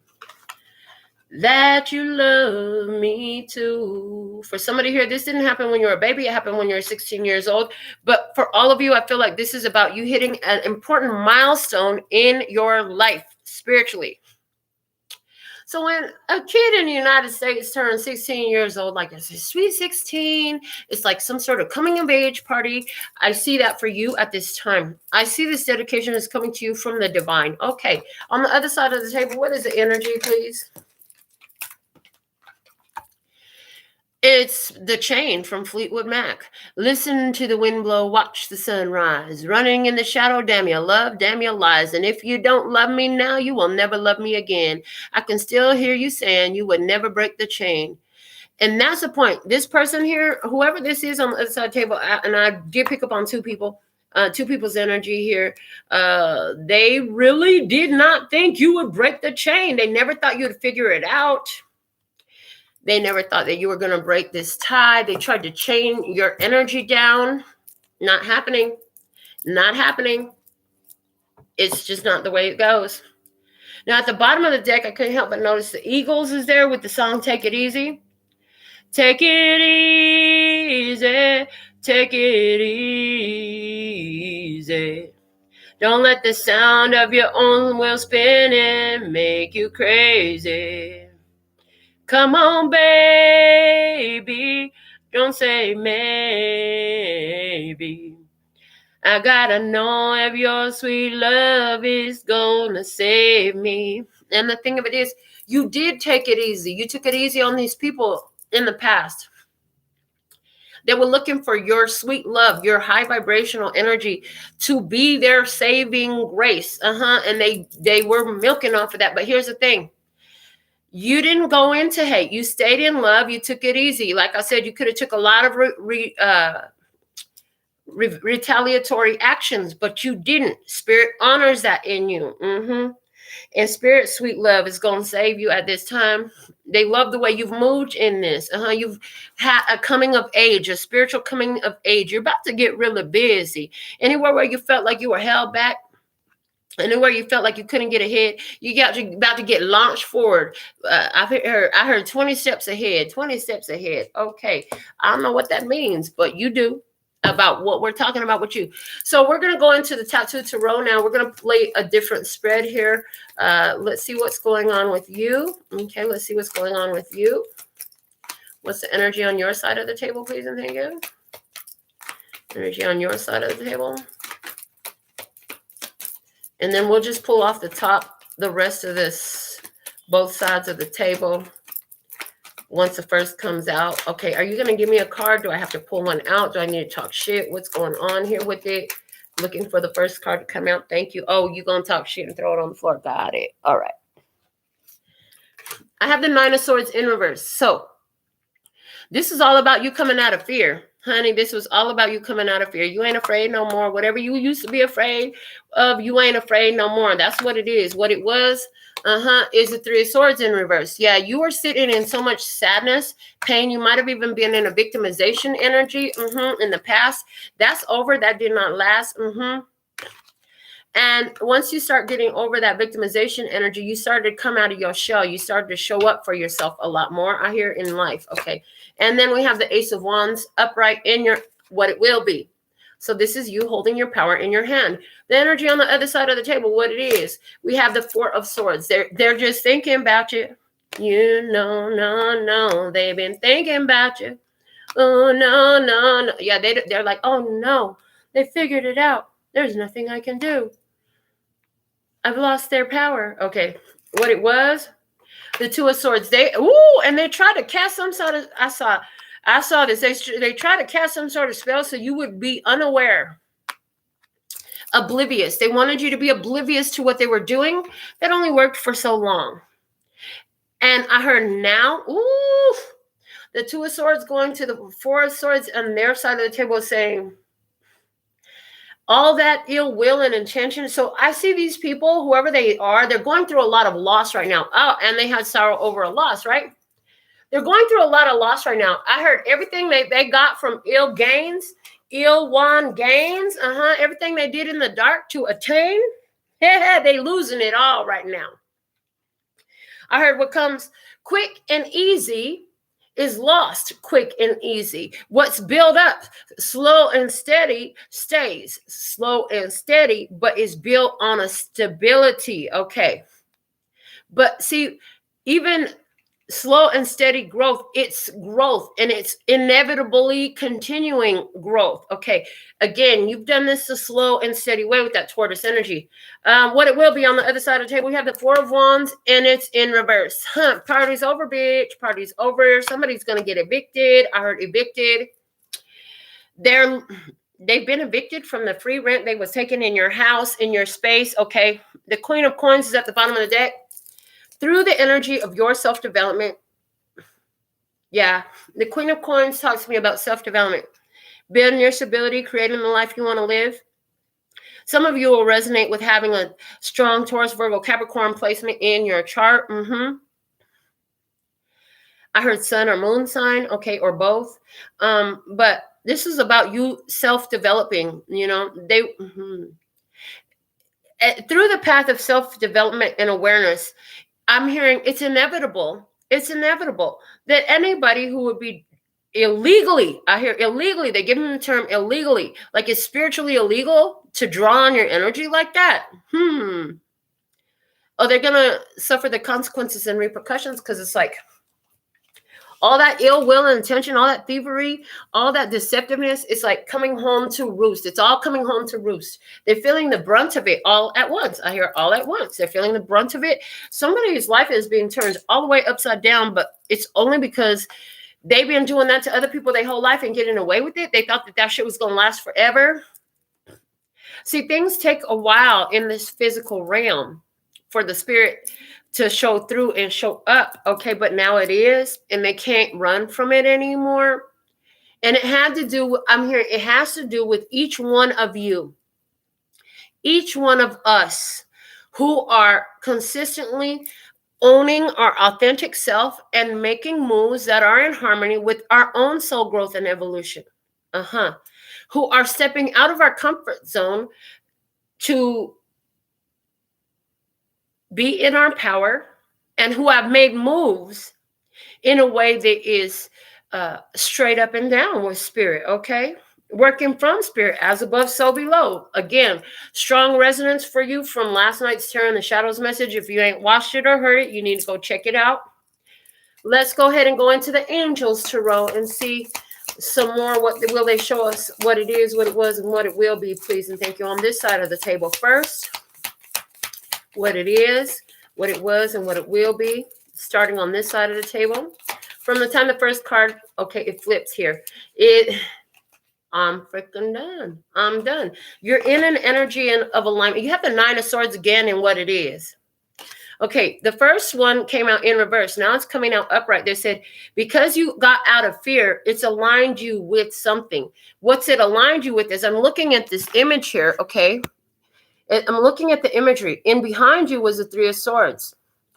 that you love me too. For somebody here, this didn't happen when you were a baby. It happened when you were 16 years old. But for all of you, I feel like this is about you hitting an important milestone in your life spiritually. So when a kid in the United States turns 16 years old, like it's a sweet 16, it's like some sort of coming of age party. I see that for you at this time. I see this dedication is coming to you from the divine. Okay, on the other side of the table, what is the energy, please? It's the chain from Fleetwood Mac. Listen to the wind blow, watch the sun rise. Running in the shadow, damn your love, damn your lies. And if you don't love me now, you will never love me again. I can still hear you saying you would never break the chain. And that's the point. This person here, whoever this is on the other side of the table, and I did pick up on two people's energy here. They really did not think you would break the chain. They never thought you'd figure it out. They never thought that you were going to break this tie. They tried to chain your energy down. Not happening. Not happening. It's just not the way it goes. Now, at the bottom of the deck, I couldn't help but notice the Eagles is there with the song Take It Easy. Take it easy. Take it easy. Don't let the sound of your own wheel spinning make you crazy. Come on, baby, don't say maybe. I gotta know if your sweet love is gonna save me. And the thing of it is, you did take it easy. You took it easy on these people in the past. They were looking for your sweet love, your high vibrational energy to be their saving grace. And they were milking off of that. But here's the thing. You didn't go into hate. You stayed in love. You took it easy. Like I said, you could have took a lot of retaliatory actions, but you didn't. Spirit honors that in you. And Spirit sweet love is going to save you at this time. They love the way you've moved in this. You've had a coming of age, a spiritual coming of age. You're about to get really busy. Anywhere where you felt like you were held back, anywhere you felt like you couldn't get ahead, you got about to get launched forward. I heard 20 steps ahead, 20 steps ahead. Okay, I don't know what that means, but you do about what we're talking about with you. So we're going to go into the Tattoo Tarot now. We're going to play a different spread here. Let's see what's going on with you. Okay, let's see what's going on with you. What's the energy on your side of the table, please and thank you? Energy on your side of the table. And then we'll just pull off the top, the rest of this, both sides of the table. Once the first comes out. Okay, are you going to give me a card? Do I have to pull one out? Do I need to talk shit? What's going on here with it? Looking for the first card to come out. Thank you. Oh, you're going to talk shit and throw it on the floor. Got it. All right. I have the Nine of Swords in reverse. So this is all about you coming out of fear. Honey, this was all about you coming out of fear. You ain't afraid no more. Whatever you used to be afraid of, you ain't afraid no more. That's what it is. What it was, is the Three of Swords in reverse. Yeah, you were sitting in so much sadness, pain. You might have even been in a victimization energy in the past. That's over. That did not last. And once you start getting over that victimization energy, you started to come out of your shell. You started to show up for yourself a lot more out here in life. Okay. And then we have the Ace of Wands upright in your, what it will be. So this is you holding your power in your hand. The energy on the other side of the table, what it is. We have the Four of Swords. They're just thinking about you. You know, no. They've been thinking about you. Oh, no. Yeah, they're like, oh, no. They figured it out. There's nothing I can do. I've lost their power. Okay, what it was, the Two of Swords. And they tried to cast some sort of, I saw this. They tried to cast some sort of spell so you would be unaware, oblivious. They wanted you to be oblivious to what they were doing. That only worked for so long. And I heard now, The Two of Swords going to the Four of Swords on their side of the table saying, all that ill will and intention. So I see these people, whoever they are, they're going through a lot of loss right now. Oh, and they had sorrow over a loss, right? They're going through a lot of loss right now. I heard everything they got from ill gains, ill-won gains, everything they did in the dark to attain, they losing it all right now. I heard what comes quick and easy is lost quick and easy. What's built up slow and steady stays slow and steady, but is built on a stability. Okay. But see, even slow and steady growth, it's growth, and it's inevitably continuing growth. Okay. Again, you've done this a slow and steady way with that Taurus energy. What it will be on the other side of the table, we have the Four of Wands, and it's in reverse. Party's over, bitch. Party's over. Somebody's going to get evicted. I heard evicted. They've been evicted from the free rent they was taking in your house, in your space. Okay. The Queen of Coins is at the bottom of the deck. Through the energy of your self-development. Yeah. The Queen of Coins talks to me about self-development. Building your stability, creating the life you want to live. Some of you will resonate with having a strong Taurus, Virgo, Capricorn placement in your chart. I heard sun or moon sign, okay, or both. But this is about you self-developing, through the path of self-development and awareness. I'm hearing it's inevitable that anybody who would be illegally, I hear illegally, they give them the term illegally, like it's spiritually illegal to draw on your energy like that. Oh, they're going to suffer the consequences and repercussions, because it's like all that ill will and intention, all that thievery, all that deceptiveness, it's like coming home to roost. It's all coming home to roost. They're feeling the brunt of it all at once. I hear all at once. They're feeling the brunt of it. Somebody's life is being turned all the way upside down, but it's only because they've been doing that to other people their whole life and getting away with it. They thought that shit was going to last forever. See, things take a while in this physical realm for the spirit to show through and show up. Okay, but now it is, and they can't run from it anymore. And it had to do with, I'm hearing, it has to do with each one of you, each one of us who are consistently owning our authentic self and making moves that are in harmony with our own soul growth and evolution. Who are stepping out of our comfort zone to be in our power, and who have made moves in a way that is straight up and down with spirit, okay? Working from spirit, as above, so below. Again, strong resonance for you from last night's Tarot in the Shadows message. If you ain't watched it or heard it, you need to go check it out. Let's go ahead and go into the Angels Tarot and see some more. What will they show us? What it is, what it was, and what it will be, please and thank you. On this side of the table first, what it is, what it was, and what it will be, starting on this side of the table. From the time the first card, okay, it flips here. I'm freaking done. I'm done. You're in an energy of alignment. You have the Nine of Swords again and what it is. Okay, the first one came out in reverse. Now it's coming out upright. They said, because you got out of fear, it's aligned you with something. What's it aligned you with is, I'm looking at this image here, okay? I'm looking at the imagery. In behind you was the Three of Swords.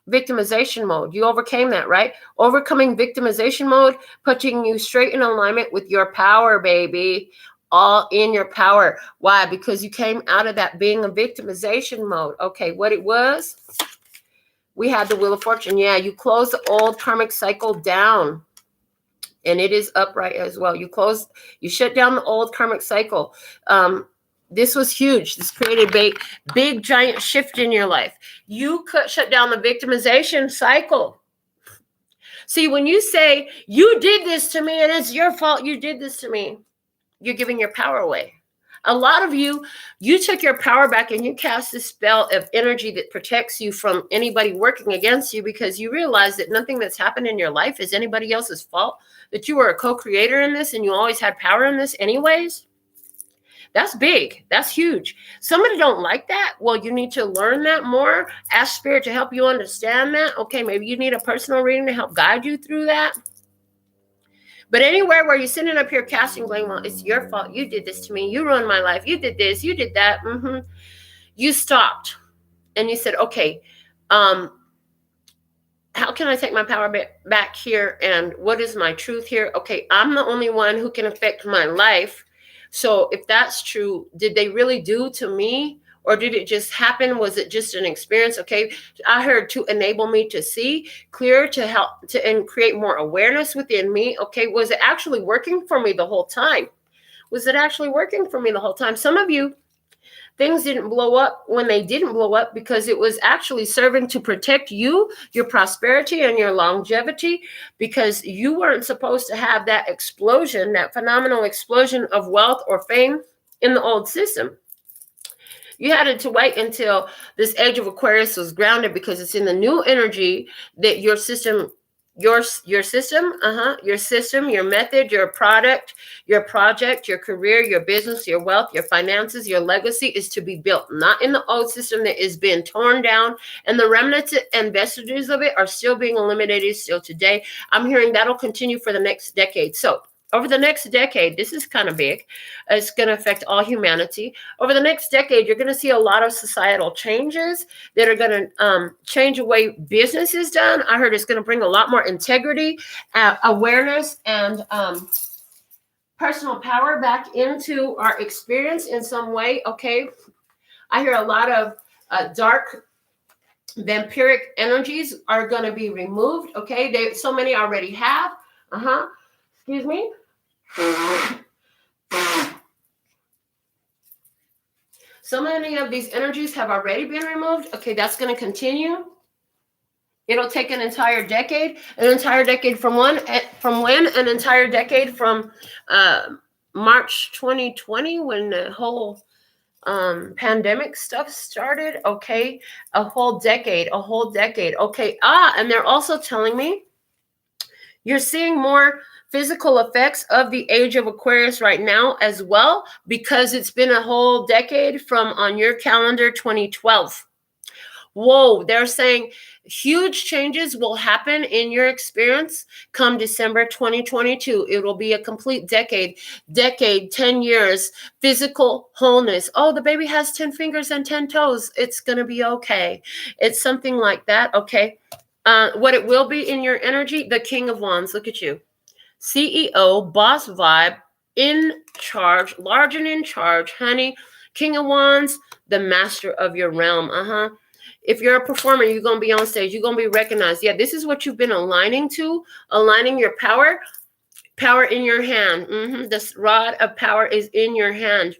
Victimization mode. You overcame that, right? Overcoming victimization mode, putting you straight in alignment with your power, baby. All in your power. Why? Because you came out of that being a victimization mode. Okay, what it was, we had the Wheel of Fortune. Yeah, you closed the old karmic cycle down. And it is upright as well. You shut down the old karmic cycle. This was huge. This created a big, giant shift in your life. You could shut down the victimization cycle. See, when you say, you did this to me and it's your fault you did this to me, you're giving your power away. A lot of you took your power back and you cast a spell of energy that protects you from anybody working against you, because you realize that nothing that's happened in your life is anybody else's fault, that you were a co-creator in this and you always had power in this anyways. That's big. That's huge. Somebody don't like that. Well, you need to learn that more. Ask Spirit to help you understand that. Okay, maybe you need a personal reading to help guide you through that. But anywhere where you're sitting up here casting blame, well, it's your fault. You did this to me. You ruined my life. You did this. You did that. You stopped and you said, okay, how can I take my power back here? And what is my truth here? Okay, I'm the only one who can affect my life. So if that's true, did they really do to me? Or did it just happen? Was it just an experience? Okay, I heard to enable me to see clearer, to help to and create more awareness within me. Okay, was it actually working for me the whole time? Was it actually working for me the whole time? Some of you, things didn't blow up when they didn't blow up because it was actually serving to protect you, your prosperity, and your longevity, because you weren't supposed to have that explosion, that phenomenal explosion of wealth or fame in the old system. You had to wait until this age of Aquarius was grounded, because it's in the new energy that your system, your system, your method, your product, your project, your career, your business, your wealth, your finances, your legacy is to be built, not in the old system that is being torn down, and the remnants and vestiges of it are still being eliminated still today. I'm hearing that'll continue for the next decade. So over the next decade, this is kind of big. It's going to affect all humanity. Over the next decade, you're going to see a lot of societal changes that are going to change the way business is done. I heard it's going to bring a lot more integrity, awareness, and personal power back into our experience in some way. Okay. I hear a lot of dark vampiric energies are going to be removed. Okay. So many already have. Excuse me. So many of these energies have already been removed. Okay, that's going to continue. It'll take an entire decade. An entire decade from when? An entire decade from March 2020, when the whole pandemic stuff started. Okay, a whole decade. Okay, and they're also telling me you're seeing more physical effects of the age of Aquarius right now as well, because it's been a whole decade from, on your calendar, 2012. Whoa, they're saying huge changes will happen in your experience come December 2022. It will be a complete decade, 10 years, physical wholeness. Oh, the baby has 10 fingers and 10 toes. It's going to be okay. It's something like that. Okay. What it will be in your energy, the King of Wands. Look at you. CEO, boss vibe, in charge, large and in charge, honey. King of Wands, the master of your realm. If you're a performer, you're going to be on stage. You're going to be recognized. Yeah, this is what you've been aligning to, aligning your power in your hand. This rod of power is in your hand.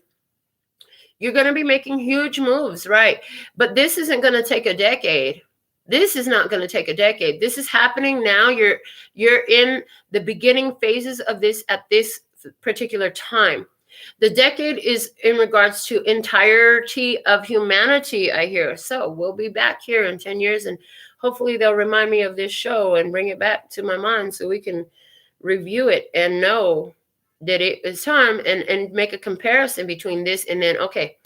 You're going to be making huge moves, right? But this isn't going to take a decade. This is not going to take a decade. This is happening now. You're in the beginning phases of this at this particular time. The decade is in regards to entirety of humanity, I hear. So we'll be back here in 10 years, and hopefully they'll remind me of this show and bring it back to my mind so we can review it and know that it is time, and make a comparison between this and then. Okay,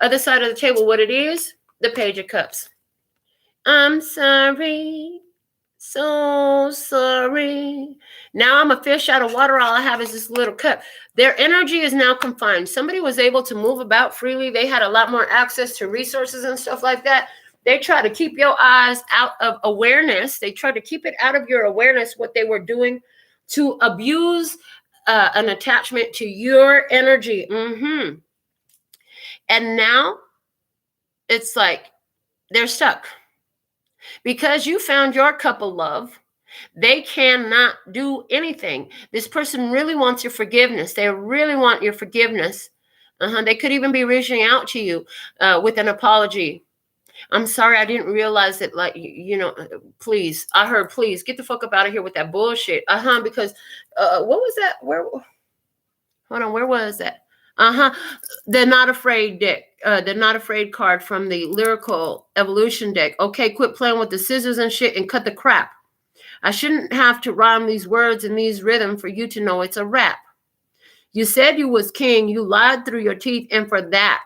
other side of the table, what it is, the Page of Cups. I'm sorry, so sorry. Now I'm a fish out of water. All I have is this little cup. Their energy is now confined. Somebody was able to move about freely. They had a lot more access to resources and stuff like that. They try to keep your eyes out of awareness. They try to keep it out of your awareness, what they were doing to abuse an attachment to your energy. And now it's like they're stuck. Because you found your cup of love, they cannot do anything. This person really wants your forgiveness. They really want your forgiveness. They could even be reaching out to you with an apology. I'm sorry, I didn't realize that, like, please. I heard, please, get the fuck up out of here with that bullshit. Because what was that? Hold on, where was that? The Not Afraid deck, the Not Afraid card from the Lyrical Evolution deck. Okay, quit playing with the scissors and shit and cut the crap. I shouldn't have to rhyme these words in these rhythm for you to know it's a rap. You said you was king, you lied through your teeth, and for that,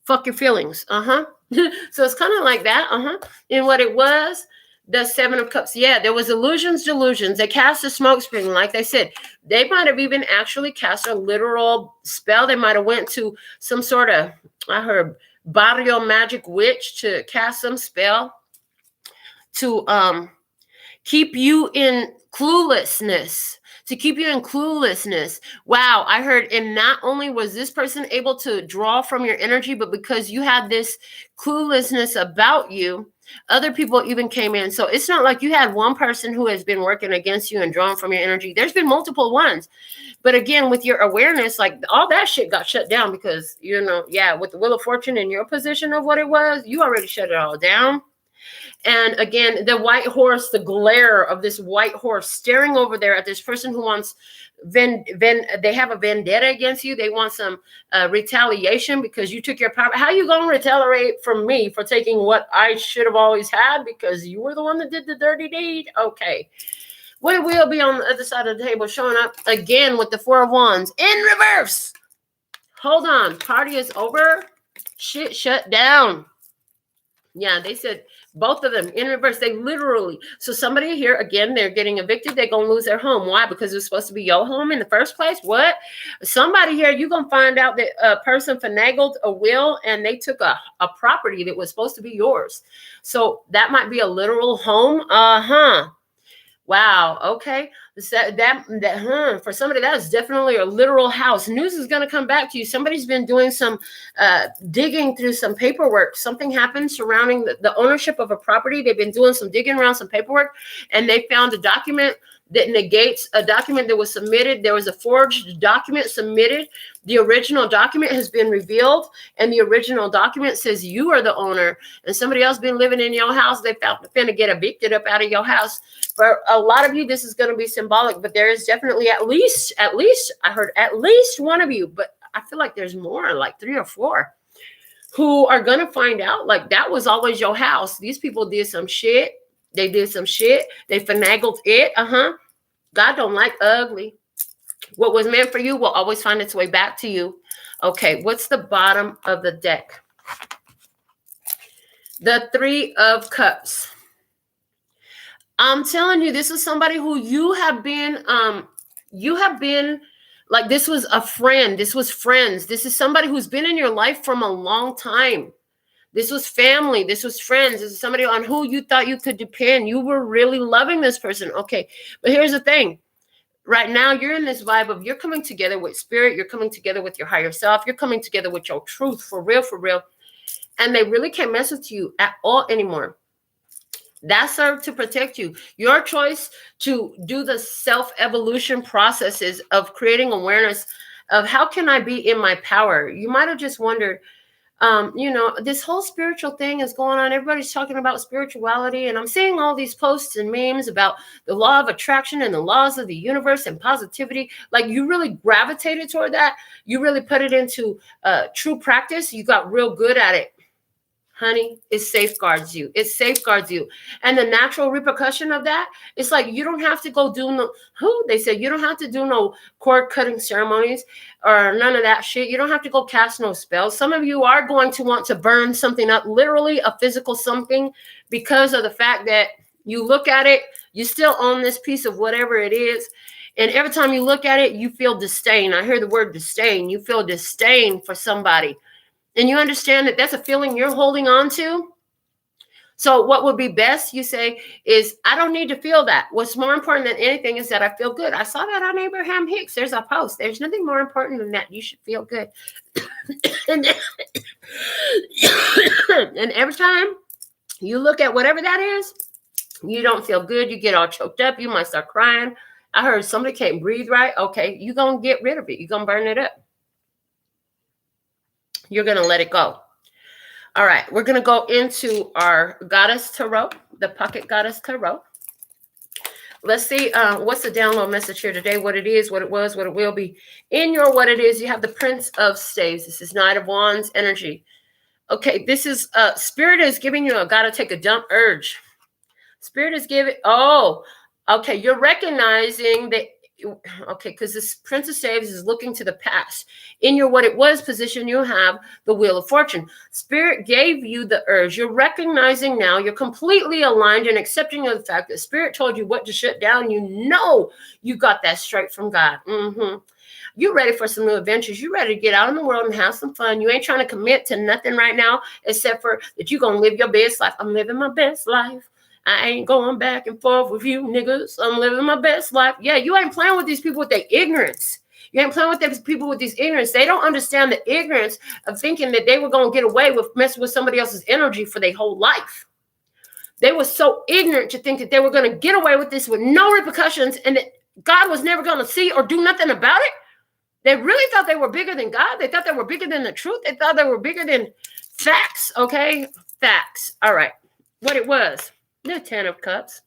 fuck your feelings. So it's kind of like that. And what it was, The Seven of Cups. Yeah, there was illusions, delusions. They cast a smoke screen, like they said. They might have even actually cast a literal spell. They might have went to some sort of, I heard, barrio magic witch to cast some spell to keep you in cluelessness. To keep you in cluelessness. Wow, I heard, and not only was this person able to draw from your energy, but because you had this cluelessness about you, other people even came in. So it's not like you had one person who has been working against you and drawing from your energy. There's been multiple ones. But again, with your awareness, like all that shit got shut down because, you know, yeah, with the Wheel of Fortune in your position of what it was, you already shut it all down. And again, the white horse, the glare of this white horse staring over there at this person who wants they have a vendetta against you. They want some retaliation because you took your power. How you going to retaliate from me for taking what I should have always had because you were the one that did the dirty deed? Okay. We will be on the other side of the table showing up again with the Four of Wands in reverse. Hold on. Party is over. Shit shut down. Yeah, they said both of them in reverse. They literally, so somebody here, again, they're getting evicted. They're going to lose their home. Why? Because it was supposed to be your home in the first place. What? Somebody here, you're going to find out that a person finagled a will and they took a property that was supposed to be yours. So that might be a literal home. Wow. Okay. For somebody, that is definitely a literal house. News is going to come back to you. Somebody's been doing some digging through some paperwork. Something happened surrounding the ownership of a property. They've been doing some digging around some paperwork, and they found a document that negates a document that was submitted. There was a forged document submitted. The original document has been revealed, and the original document says you are the owner, and somebody else been living in your house. They found to get evicted up out of your house. For a lot of you, this is going to be symbolic, but there is definitely at least, I heard at least one of you, but I feel like there's more, like 3 or 4, who are going to find out like that was always your house. These people did some shit. They did some shit. They finagled it. God don't like ugly. What was meant for you will always find its way back to you. Okay, what's the bottom of the deck? The 3 of Cups. I'm telling you, this is somebody who you have been like, this was a friend. This was friends. This is somebody who's been in your life from a long time. This was family. This was friends. This is somebody on who you thought you could depend. You were really loving this person. Okay. But here's the thing. Right now, you're in this vibe of you're coming together with spirit. You're coming together with your higher self. You're coming together with your truth for real, for real. And they really can't mess with you at all anymore. That served to protect you. Your choice to do the self-evolution processes of creating awareness of how can I be in my power? You might have just wondered, this whole spiritual thing is going on. Everybody's talking about spirituality, and I'm seeing all these posts and memes about the law of attraction and the laws of the universe and positivity. Like, you really gravitated toward that. You really put it into true practice. You got real good at it. Honey, it safeguards you. It safeguards you. And the natural repercussion of that, it's like you don't have to go do you don't have to do no cord cutting ceremonies or none of that shit. You don't have to go cast no spells. Some of you are going to want to burn something up, literally a physical something, because of the fact that you look at it, you still own this piece of whatever it is. And every time you look at it, you feel disdain. I hear the word disdain. You feel disdain for somebody. And you understand that that's a feeling you're holding on to. So what would be best, you say, is I don't need to feel that. What's more important than anything is that I feel good. I saw that on Abraham Hicks. There's a post. There's nothing more important than that. You should feel good. and every time you look at whatever that is, you don't feel good. You get all choked up. You might start crying. I heard somebody can't breathe right. Okay, you're going to get rid of it. You're going to burn it up. You're going to let it go. All right. We're going to go into our Goddess Tarot, the Pocket Goddess Tarot. Let's see what's the download message here today, what it is, what it was, what it will be. In your what it is, you have the Prince of Staves. This is Knight of Wands energy. Okay. This is Spirit is giving you a got to take a dump urge. Spirit is giving. Oh, okay. You're recognizing that okay, because this Prince of Staves is looking to the past. In your what it was position, you have the Wheel of Fortune. Spirit gave you the urge. You're recognizing now, you're completely aligned and accepting of the fact that Spirit told you what to shut down. You know you got that straight from God. You ready for some new adventures. You ready to get out in the world and have some fun. You ain't trying to commit to nothing right now except for that you're going to live your best life. I'm living my best life. I ain't going back and forth with you niggas. I'm living my best life. Yeah, you ain't playing with these people with their ignorance. You ain't playing with these people with these ignorance. They don't understand the ignorance of thinking that they were going to get away with messing with somebody else's energy for their whole life. They were so ignorant to think that they were going to get away with this with no repercussions and that God was never going to see or do nothing about it. They really thought they were bigger than God. They thought they were bigger than the truth. They thought they were bigger than facts, okay? Facts. All right. What it was. The 10 of Cups.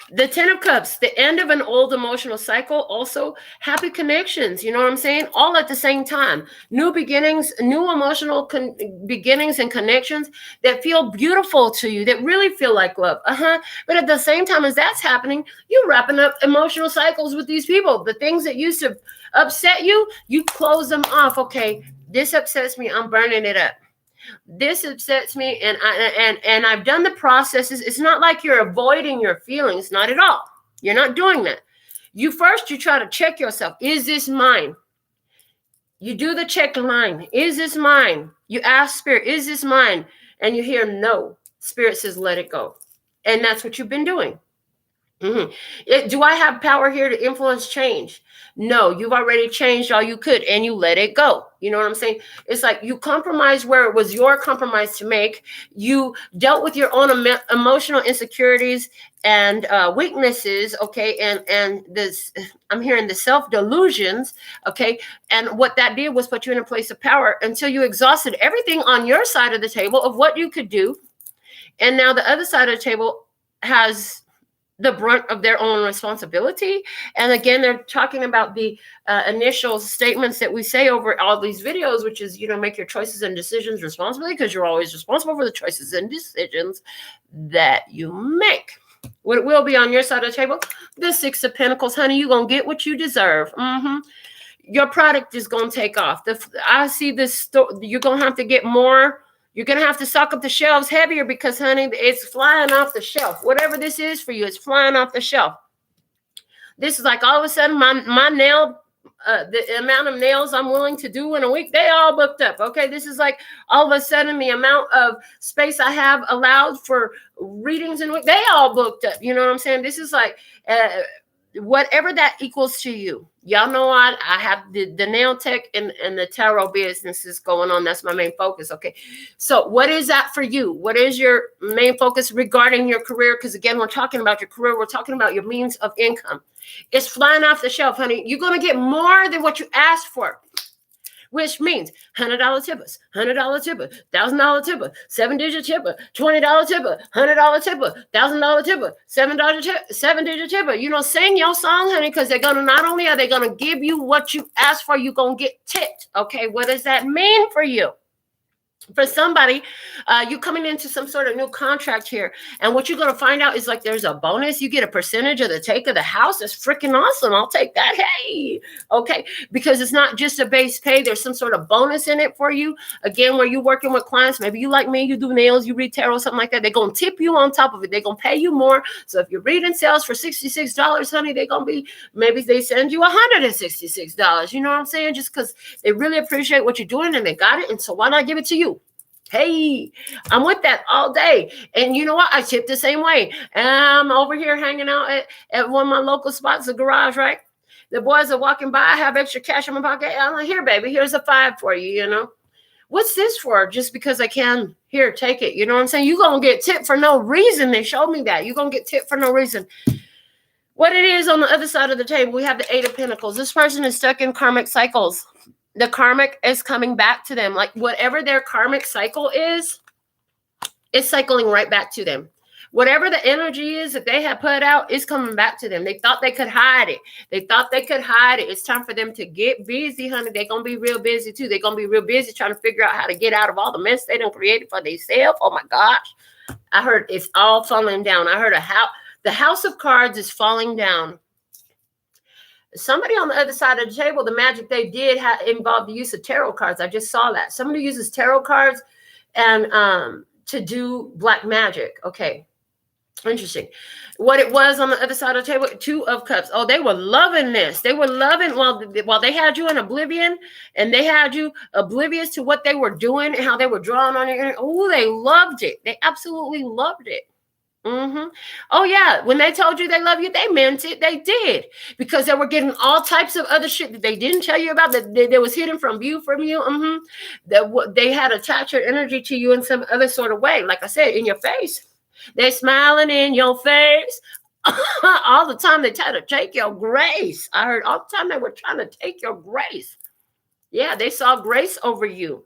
The 10 of Cups, the end of an old emotional cycle, also happy connections, you know what I'm saying? All at the same time. New beginnings, new emotional beginnings and connections that feel beautiful to you, that really feel like love. But at the same time as that's happening, you're wrapping up emotional cycles with these people. The things that used to upset you, you close them off. Okay, this upsets me, I'm burning it up. This upsets me, and I've done the processes. It's not like you're avoiding your feelings, not at all. You're not doing that. You try to check yourself. Is this mine? You do the check line. Is this mine? You ask Spirit, is this mine? And you hear no. Spirit says, let it go. And that's what you've been doing. Do I have power here to influence change? No, you've already changed all you could and you let it go. You know what I'm saying? It's like you compromised where it was your compromise to make. You dealt with your own emotional insecurities and weaknesses, okay? And this, I'm hearing the self-delusions, okay? And what that did was put you in a place of power until you exhausted everything on your side of the table of what you could do. And now the other side of the table has the brunt of their own responsibility. And again, they're talking about the initial statements that we say over all these videos, which is, you know, make your choices and decisions responsibly, because you're always responsible for the choices and decisions that you make. What will be on your side of the table? The 6 of Pentacles, honey, you're going to get what you deserve. Your product is going to take off. I see this, you're going to have to get more. You're going to have to stock up the shelves heavier because, honey, it's flying off the shelf. Whatever this is for you, it's flying off the shelf. This is like all of a sudden my nail, the amount of nails I'm willing to do in a week, they all booked up. Okay, this is like all of a sudden the amount of space I have allowed for readings in a week, they all booked up. You know what I'm saying? This is like whatever that equals to you. Y'all know I have the nail tech and the tarot businesses going on. That's my main focus. Okay. So what is that for you? What is your main focus regarding your career? Because again, we're talking about your career. We're talking about your means of income. It's flying off the shelf, honey. You're going to get more than what you asked for. Which means $100 tippers, $100 tipper, $1,000 tipper, 7-digit tipper, $20 tipper, $100 tipper, $1,000 tipper, $7-digit tipper. You know, sing your song, honey, because they're gonna, not only are they gonna give you what you asked for, you're gonna get tipped. Okay, what does that mean for you? For somebody, you're coming into some sort of new contract here. And what you're going to find out is like there's a bonus. You get a percentage of the take of the house. It's freaking awesome. I'll take that. Hey, okay. Because it's not just a base pay. There's some sort of bonus in it for you. Again, where you're working with clients, maybe you like me, you do nails, you read tarot, something like that. They're going to tip you on top of it. They're going to pay you more. So if you're reading sales for $66, honey, they're going to be, maybe they send you $166. You know what I'm saying? Just because they really appreciate what you're doing and they got it. And so why not give it to you? Hey, I'm with that all day. And you know what? I tip the same way. And I'm over here hanging out at one of my local spots, the garage, right? The boys are walking by. I have extra cash in my pocket. I'm like, here, baby, here's a $5 for you, you know. What's this for? Just because I can. Here, take it. You know what I'm saying? You're going to get tipped for no reason. They showed me that. You're going to get tipped for no reason. What it is on the other side of the table, we have the 8 of Pentacles. This person is stuck in karmic cycles. The karmic is coming back to them. Like whatever their karmic cycle is, it's cycling right back to them. Whatever the energy is that they have put out is coming back to them. They thought they could hide it. They thought they could hide it. It's time for them to get busy, honey. They're going to be real busy too. They're going to be real busy trying to figure out how to get out of all the mess they done created for themselves. Oh my gosh. I heard it's all falling down. I heard the house of cards is falling down. somebody on the other side of the table, the magic they did involved the use of tarot cards. I just saw that. Somebody uses tarot cards and to do black magic. Okay. Interesting. What it was on the other side of the table, 2 of Cups. Oh, they were loving this. They were loving while they had you in oblivion, and they had you oblivious to what they were doing and how they were drawing on your. Oh, they loved it. They absolutely loved it. Oh yeah, when they told you they love you, they meant it. They did, because they were getting all types of other shit that they didn't tell you about, that was hidden from you. That they had attached your energy to you in some other sort of way. Like I said, in your face. They're smiling in your face all the time. They try to take your grace. I heard all the time they were trying to take your grace. Yeah, they saw grace over you.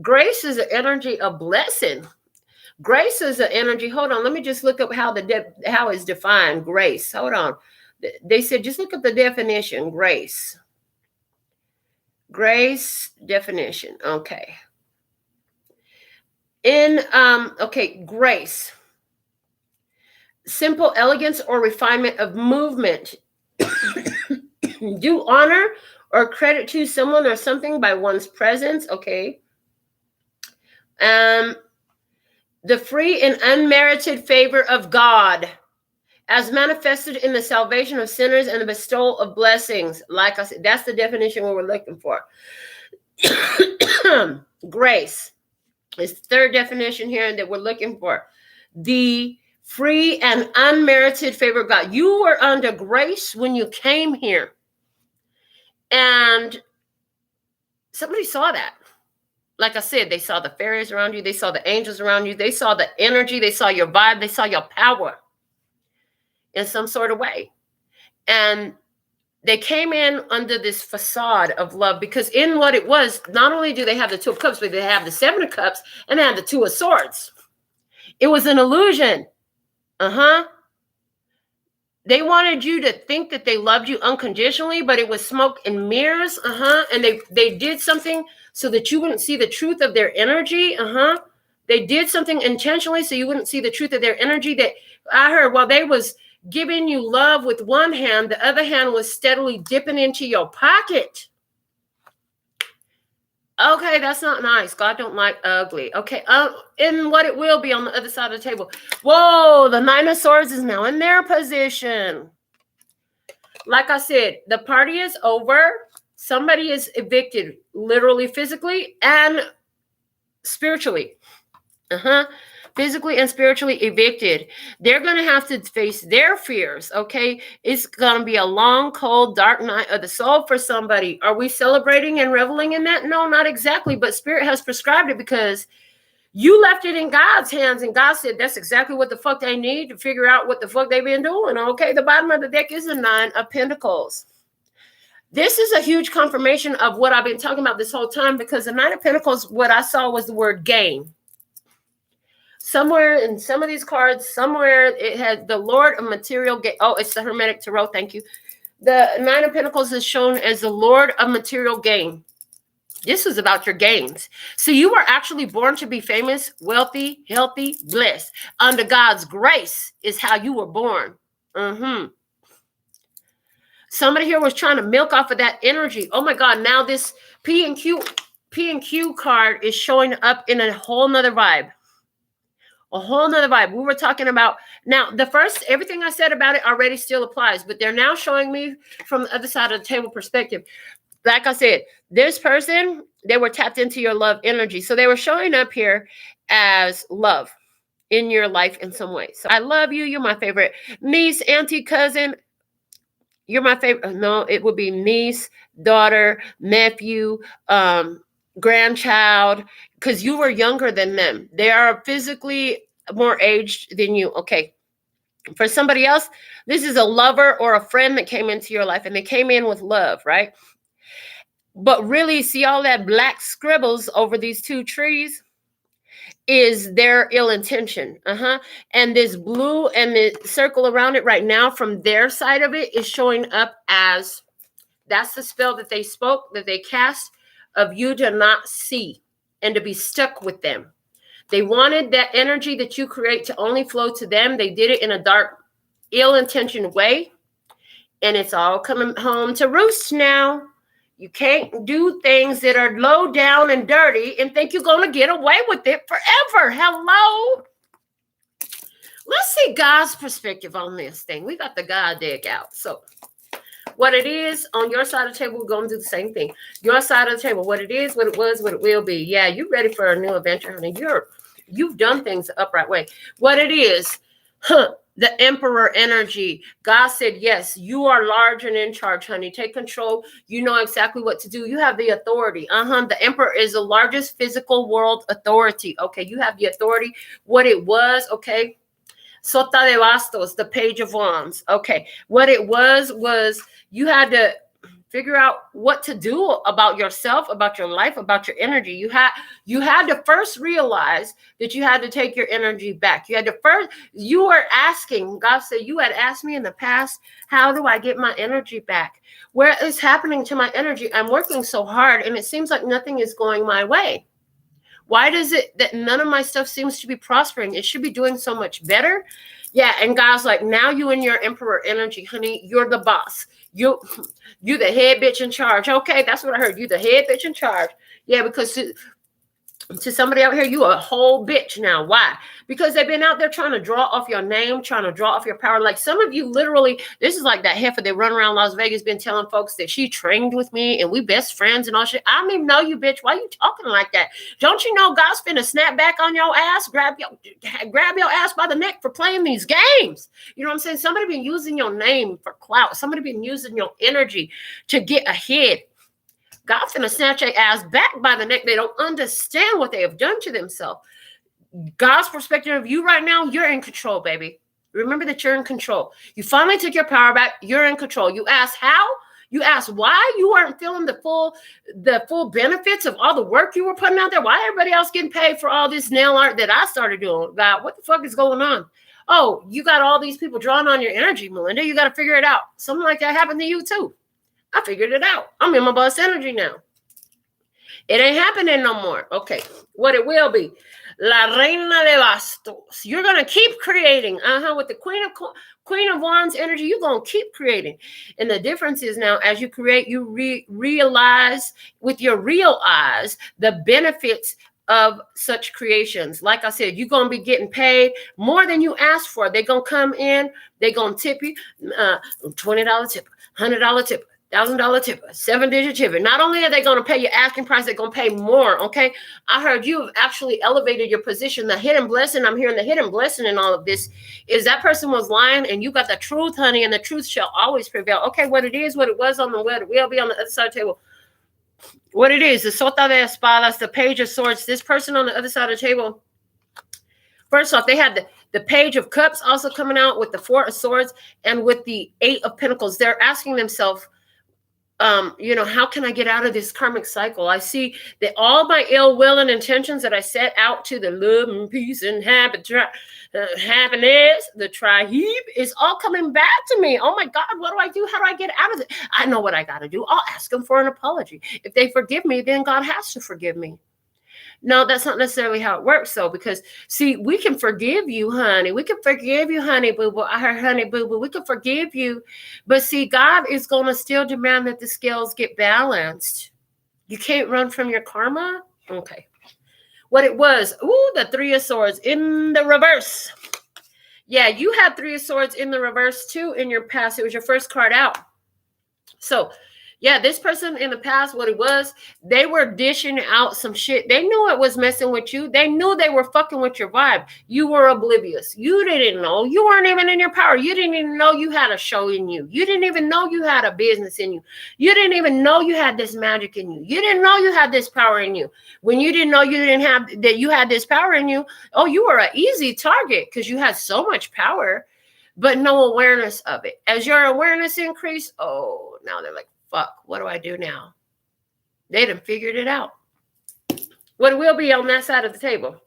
Grace is an energy of blessing. Grace is an energy. Hold on, let me just look up how it's defined. Grace. Hold on. They said just look up the definition. Grace. Grace definition. Okay. Grace. Simple elegance or refinement of movement. Do honor or credit to someone or something by one's presence. Okay. The free and unmerited favor of God, as manifested in the salvation of sinners and the bestowal of blessings. Like I said, that's the definition we were looking for. Grace is the third definition here that we're looking for. The free and unmerited favor of God. You were under grace when you came here. And somebody saw that. Like I said, they saw the fairies around you. They saw the angels around you. They saw the energy. They saw your vibe. They saw your power in some sort of way. And they came in under this facade of love, because in what it was, not only do they have the 2 of Cups, but they have the 7 of Cups and they have the 2 of Swords. It was an illusion. They wanted you to think that they loved you unconditionally, but it was smoke and mirrors. And they did something so that you wouldn't see the truth of their energy. They did something intentionally so you wouldn't see the truth of their energy. That I heard while they was giving you love with one hand, the other hand was steadily dipping into your pocket. Okay, that's not nice. God don't like ugly. Okay, and what it will be on the other side of the table. Whoa, the 9 of Swords is now in their position. Like I said, the party is over. Somebody is evicted, literally, physically, and spiritually. Physically and spiritually evicted. They're going to have to face their fears, okay? It's going to be a long, cold, dark night of the soul for somebody. Are we celebrating and reveling in that? No, not exactly, but Spirit has prescribed it, because you left it in God's hands, and God said that's exactly what the fuck they need to figure out what the fuck they've been doing, okay? The bottom of the deck is the 9 of Pentacles. This is a huge confirmation of what I've been talking about this whole time, because the 9 of Pentacles, what I saw was the word gain. Somewhere in some of these cards, somewhere it had the Lord of Material Gain. Oh, it's the Hermetic Tarot. Thank you. The 9 of Pentacles is shown as the Lord of Material Gain. This is about your gains. So you were actually born to be famous, wealthy, healthy, blessed. Under God's grace is how you were born. Somebody here was trying to milk off of that energy. Oh my God. Now this P and Q card is showing up in a whole nother vibe. A whole nother vibe. We were talking about now everything I said about it already still applies, but they're now showing me from the other side of the table perspective. Like I said, this person, they were tapped into your love energy. So they were showing up here as love in your life in some way. So I love you. You're my favorite niece, auntie, cousin. You're my favorite. No, it would be niece, daughter, nephew, grandchild, because you were younger than them. They are physically more aged than you. Okay. For somebody else, this is a lover or a friend that came into your life, and they came in with love, right? But really, see all that black scribbles over these 2 trees is their ill intention. And this blue and the circle around it right now from their side of it is showing up as that's the spell that they spoke, that they cast, of you to not see and to be stuck with them. They wanted that energy that you create to only flow to them. They did it in a dark, ill-intentioned way. And it's all coming home to roost now. You can't do things that are low down and dirty and think you're going to get away with it forever. Hello. Let's see God's perspective on this thing. We got the God deck out. So what it is on your side of the table, we're going to do the same thing. Your side of the table, what it is, what it was, what it will be. Yeah, you're ready for a new adventure, honey. You've done things the upright way. What it is, the Emperor energy. God said, yes, you are large and in charge, honey. Take control. You know exactly what to do. You have the authority. The Emperor is the largest physical world authority. Okay, you have the authority. What it was, okay. Sota de bastos, the Page of Wands. Okay, what it was you had to figure out what to do about yourself, about your life, about your energy. You had to first realize that you had to take your energy back. You were asking, God said, you had asked me in the past, how do I get my energy back? Where is happening to my energy? I'm working so hard and it seems like nothing is going my way. Why does it that none of my stuff seems to be prospering? It should be doing so much better. Yeah, and God's like, now you in your Emperor energy, honey. You're the boss. You the head bitch in charge. Okay, that's what I heard. You the head bitch in charge. Yeah, because to somebody out here, you a whole bitch now. Why? Because they've been out there trying to draw off your name, trying to draw off your power. Like some of you literally, this is like that heifer that run around Las Vegas been telling folks that she trained with me and we best friends and all shit. I don't even know you, bitch. Why you talking like that? Don't you know God's finna snap back on your ass, grab your ass by the neck for playing these games? You know what I'm saying? Somebody been using your name for clout. Somebody been using your energy to get ahead. God's going to snatch their ass back by the neck. They don't understand what they have done to themselves. God's perspective of you right now, you're in control, baby. Remember that you're in control. You finally took your power back. You're in control. You ask how? You ask why you weren't feeling the full benefits of all the work you were putting out there. Why everybody else getting paid for all this nail art that I started doing? God, what the fuck is going on? Oh, you got all these people drawing on your energy, Melinda. You got to figure it out. Something like that happened to you too. I figured it out. I'm in my boss energy now. It ain't happening no more. Okay. What it will be. La Reina de Bastos. You're going to keep creating. With the Queen of Wands energy, you're going to keep creating. And the difference is now, as you create, you realize with your real eyes the benefits of such creations. Like I said, you're going to be getting paid more than you asked for. They're going to come in. They're going to tip you. $20 tip, $100 tip. $1,000 tip, 7-digit tip. Not only are they going to pay your asking price, they're going to pay more. Okay. I heard you have actually elevated your position. The hidden blessing, I'm hearing the hidden blessing in all of this is that person was lying and you got the truth, honey, and the truth shall always prevail. Okay. What it is, what it was on the what it will be on the other side of the table. What it is, the Sota de Espadas, the Page of Swords, this person on the other side of the table. First off, they had the Page of Cups also coming out with the Four of Swords and with the 8 of Pentacles. They're asking themselves, how can I get out of this karmic cycle? I see that all my ill will and intentions that I set out to the love and peace and happiness, the tribe is all coming back to me. Oh my God, what do I do? How do I get out of it? I know what I got to do. I'll ask them for an apology. If they forgive me, then God has to forgive me. No, that's not necessarily how it works, though, because, see, we can forgive you, honey. We can forgive you, honey, boo-boo. I heard honey, boo-boo. We can forgive you. But, see, God is going to still demand that the scales get balanced. You can't run from your karma? Okay. What it was, the 3 of Swords in the reverse. Yeah, you had 3 of Swords in the reverse, too, in your past. It was your first card out. So, yeah, this person in the past, what it was, they were dishing out some shit. They knew it was messing with you. They knew they were fucking with your vibe. You were oblivious. You didn't know. You weren't even in your power. You didn't even know you had a show in you. You didn't even know you had a business in you. You didn't even know you had this magic in you. You didn't know you had this power in you. When you didn't know you didn't have that you had this power in you, you were an easy target because you had so much power, but no awareness of it. As your awareness increased, now they're like, fuck, what do I do now? They done figured it out. What it will be on that side of the table.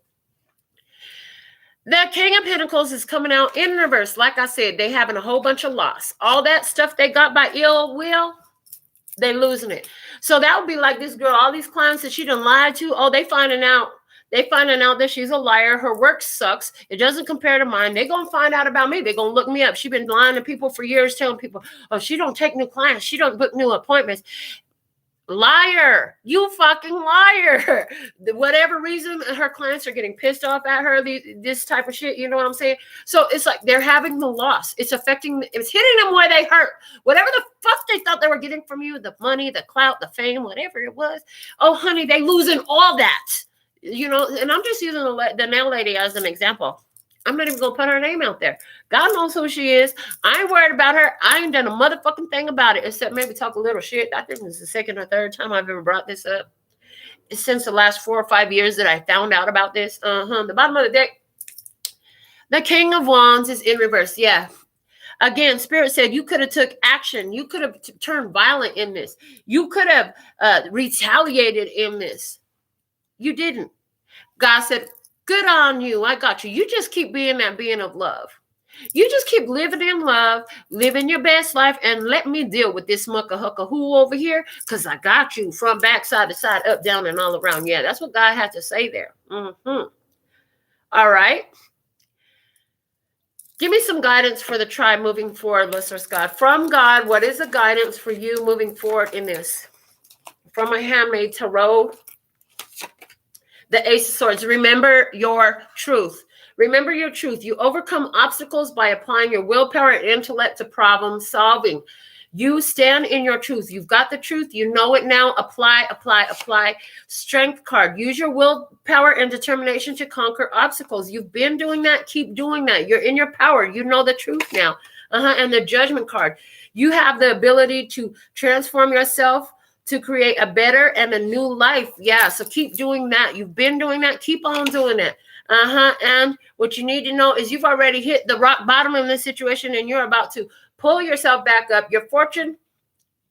The King of Pentacles is coming out in reverse. Like I said, they having a whole bunch of loss. All that stuff they got by ill will, they losing it. So that would be like this girl, all these clients that she done lied to. They finding out They finding out that she's a liar. Her work sucks. It doesn't compare to mine. They're going to find out about me. They're going to look me up. She's been lying to people for years, telling people, oh, she don't take new clients. She don't book new appointments. Liar. You fucking liar. Whatever reason, her clients are getting pissed off at her, this type of shit. You know what I'm saying? So it's like they're having the loss. It's affecting, it's hitting them where they hurt. Whatever the fuck they thought they were getting from you, the money, the clout, the fame, whatever it was. Oh, honey, they losing all that. You know, and I'm just using the nail lady as an example. I'm not even going to put her name out there. God knows who she is. I ain't worried about her. I ain't done a motherfucking thing about it, except maybe talk a little shit. I think this is the second or third time I've ever brought this up. It's since the last 4 or 5 years that I found out about this. The bottom of the deck, the King of Wands is in reverse. Yeah. Again, Spirit said you could have took action. You could have turned violent in this. You could have retaliated in this. You didn't. God said, good on you. I got you. You just keep being that being of love. You just keep living in love, living your best life, and let me deal with this mucka hucka who over here, because I got you from back, side to side, up, down, and all around. Yeah, that's what God had to say there. All right. Give me some guidance for the tribe moving forward, listeners, God. From God, what is the guidance for you moving forward in this? From my handmaid tarot, the Ace of Swords. Remember your truth. Remember your truth. You overcome obstacles by applying your willpower and intellect to problem solving. You stand in your truth. You've got the truth. You know it now. Apply, apply, apply. Strength card. Use your willpower and determination to conquer obstacles. You've been doing that. Keep doing that. You're in your power. You know the truth now. And the Judgment card. You have the ability to transform yourself to create a better and a new life. Yeah, so keep doing that. You've been doing that. Keep on doing that. And what you need to know is you've already hit the rock bottom in this situation, and you're about to pull yourself back up. Your fortune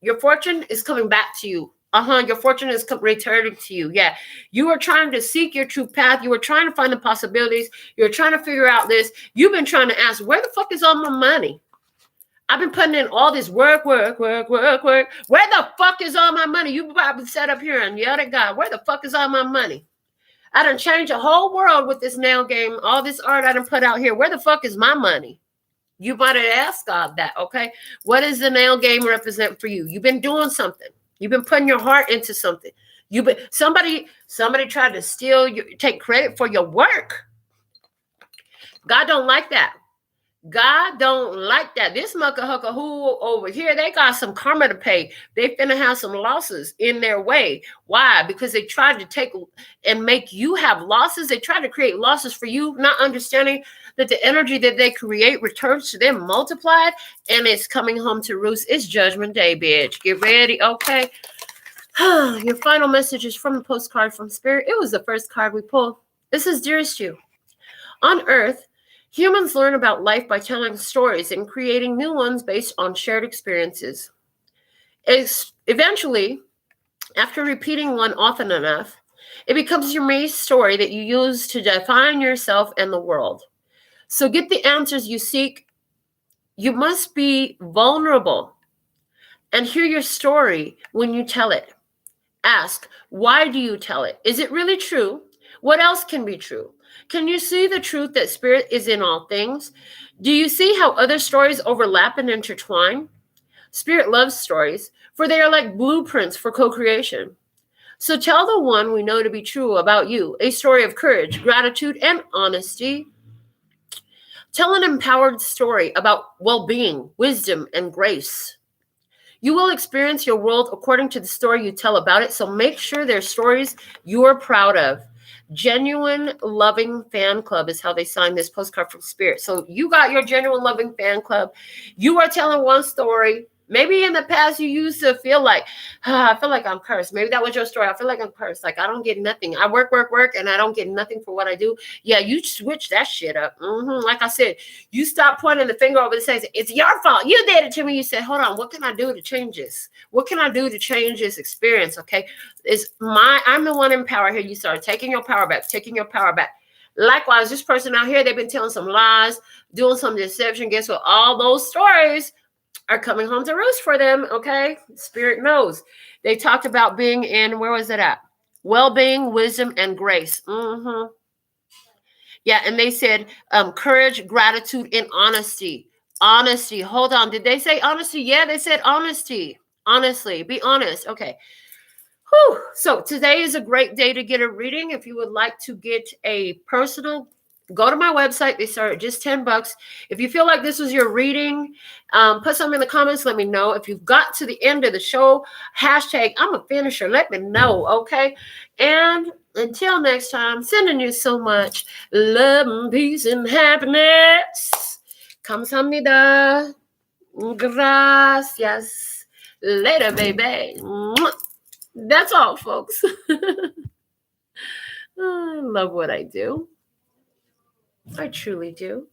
is coming back to you. Your fortune is returning to you. Yeah, you were trying to seek your true path. You were trying to find the possibilities. You're trying to figure out this. You've been trying to ask, where the fuck is all my money? I've been putting in all this work. Where the fuck is all my money? You probably sat up here and yelled at God, where the fuck is all my money? I done changed the whole world with this nail game. All this art I done put out here. Where the fuck is my money? You might have asked God that, okay? What does the nail game represent for you? You've been doing something. You've been putting your heart into something. Somebody tried to steal take credit for your work. God don't like that. God don't like that. This mucka hucka who over here, they got some karma to pay. They finna have some losses in their way. Why? Because they tried to take and make you have losses. They try to create losses for you, not understanding that the energy that they create returns to them multiplied, and it's coming home to roost. It's Judgment Day, bitch. Get ready, okay? Your final message is from the postcard from Spirit. It was the first card we pulled. This is Dearest You. On Earth, humans learn about life by telling stories and creating new ones based on shared experiences. Eventually, after repeating one often enough, it becomes your main story that you use to define yourself and the world. So get the answers you seek. You must be vulnerable and hear your story when you tell it. Ask, why do you tell it? Is it really true? What else can be true? Can you see the truth that Spirit is in all things? Do you see how other stories overlap and intertwine? Spirit loves stories, for they are like blueprints for co-creation. So tell the one we know to be true about you, a story of courage, gratitude, and honesty. Tell an empowered story about well-being, wisdom, and grace. You will experience your world according to the story you tell about it, so make sure they're stories you are proud of. Genuine Loving Fan Club is how they signed this postcard from Spirit. So you got your Genuine Loving Fan Club. You are telling one story. Maybe in the past you used to feel like, I feel like I'm cursed. Maybe that was your story. I feel like I'm cursed. Like I don't get nothing. I work, and I don't get nothing for what I do. Yeah, you switch that shit up. Like I said, you stop pointing the finger over and saying, it's your fault. You did it to me. You said, hold on, what can I do to change this? What can I do to change this experience? Okay, I'm the one in power here. You start taking your power back, Likewise, this person out here, they've been telling some lies, doing some deception. Guess what? All those stories are coming home to roost for them, okay? Spirit knows. They talked about being in, where was it at? well-being, wisdom, and grace. Yeah, and they said courage, gratitude, and honesty. Honesty. Hold on. Did they say honesty? Yeah, they said honesty. Honestly, be honest. Okay. Whew. So today is a great day to get a reading. If you would like to get a personal, go to my website. They start at just $10. If you feel like this was your reading, put something in the comments. Let me know. If you've got to the end of the show, hashtag I'm a finisher. Let me know, okay? And until next time, sending you so much love and peace and happiness. Kamsahamnida. Gracias. Later, baby. That's all, folks. I love what I do. I truly do.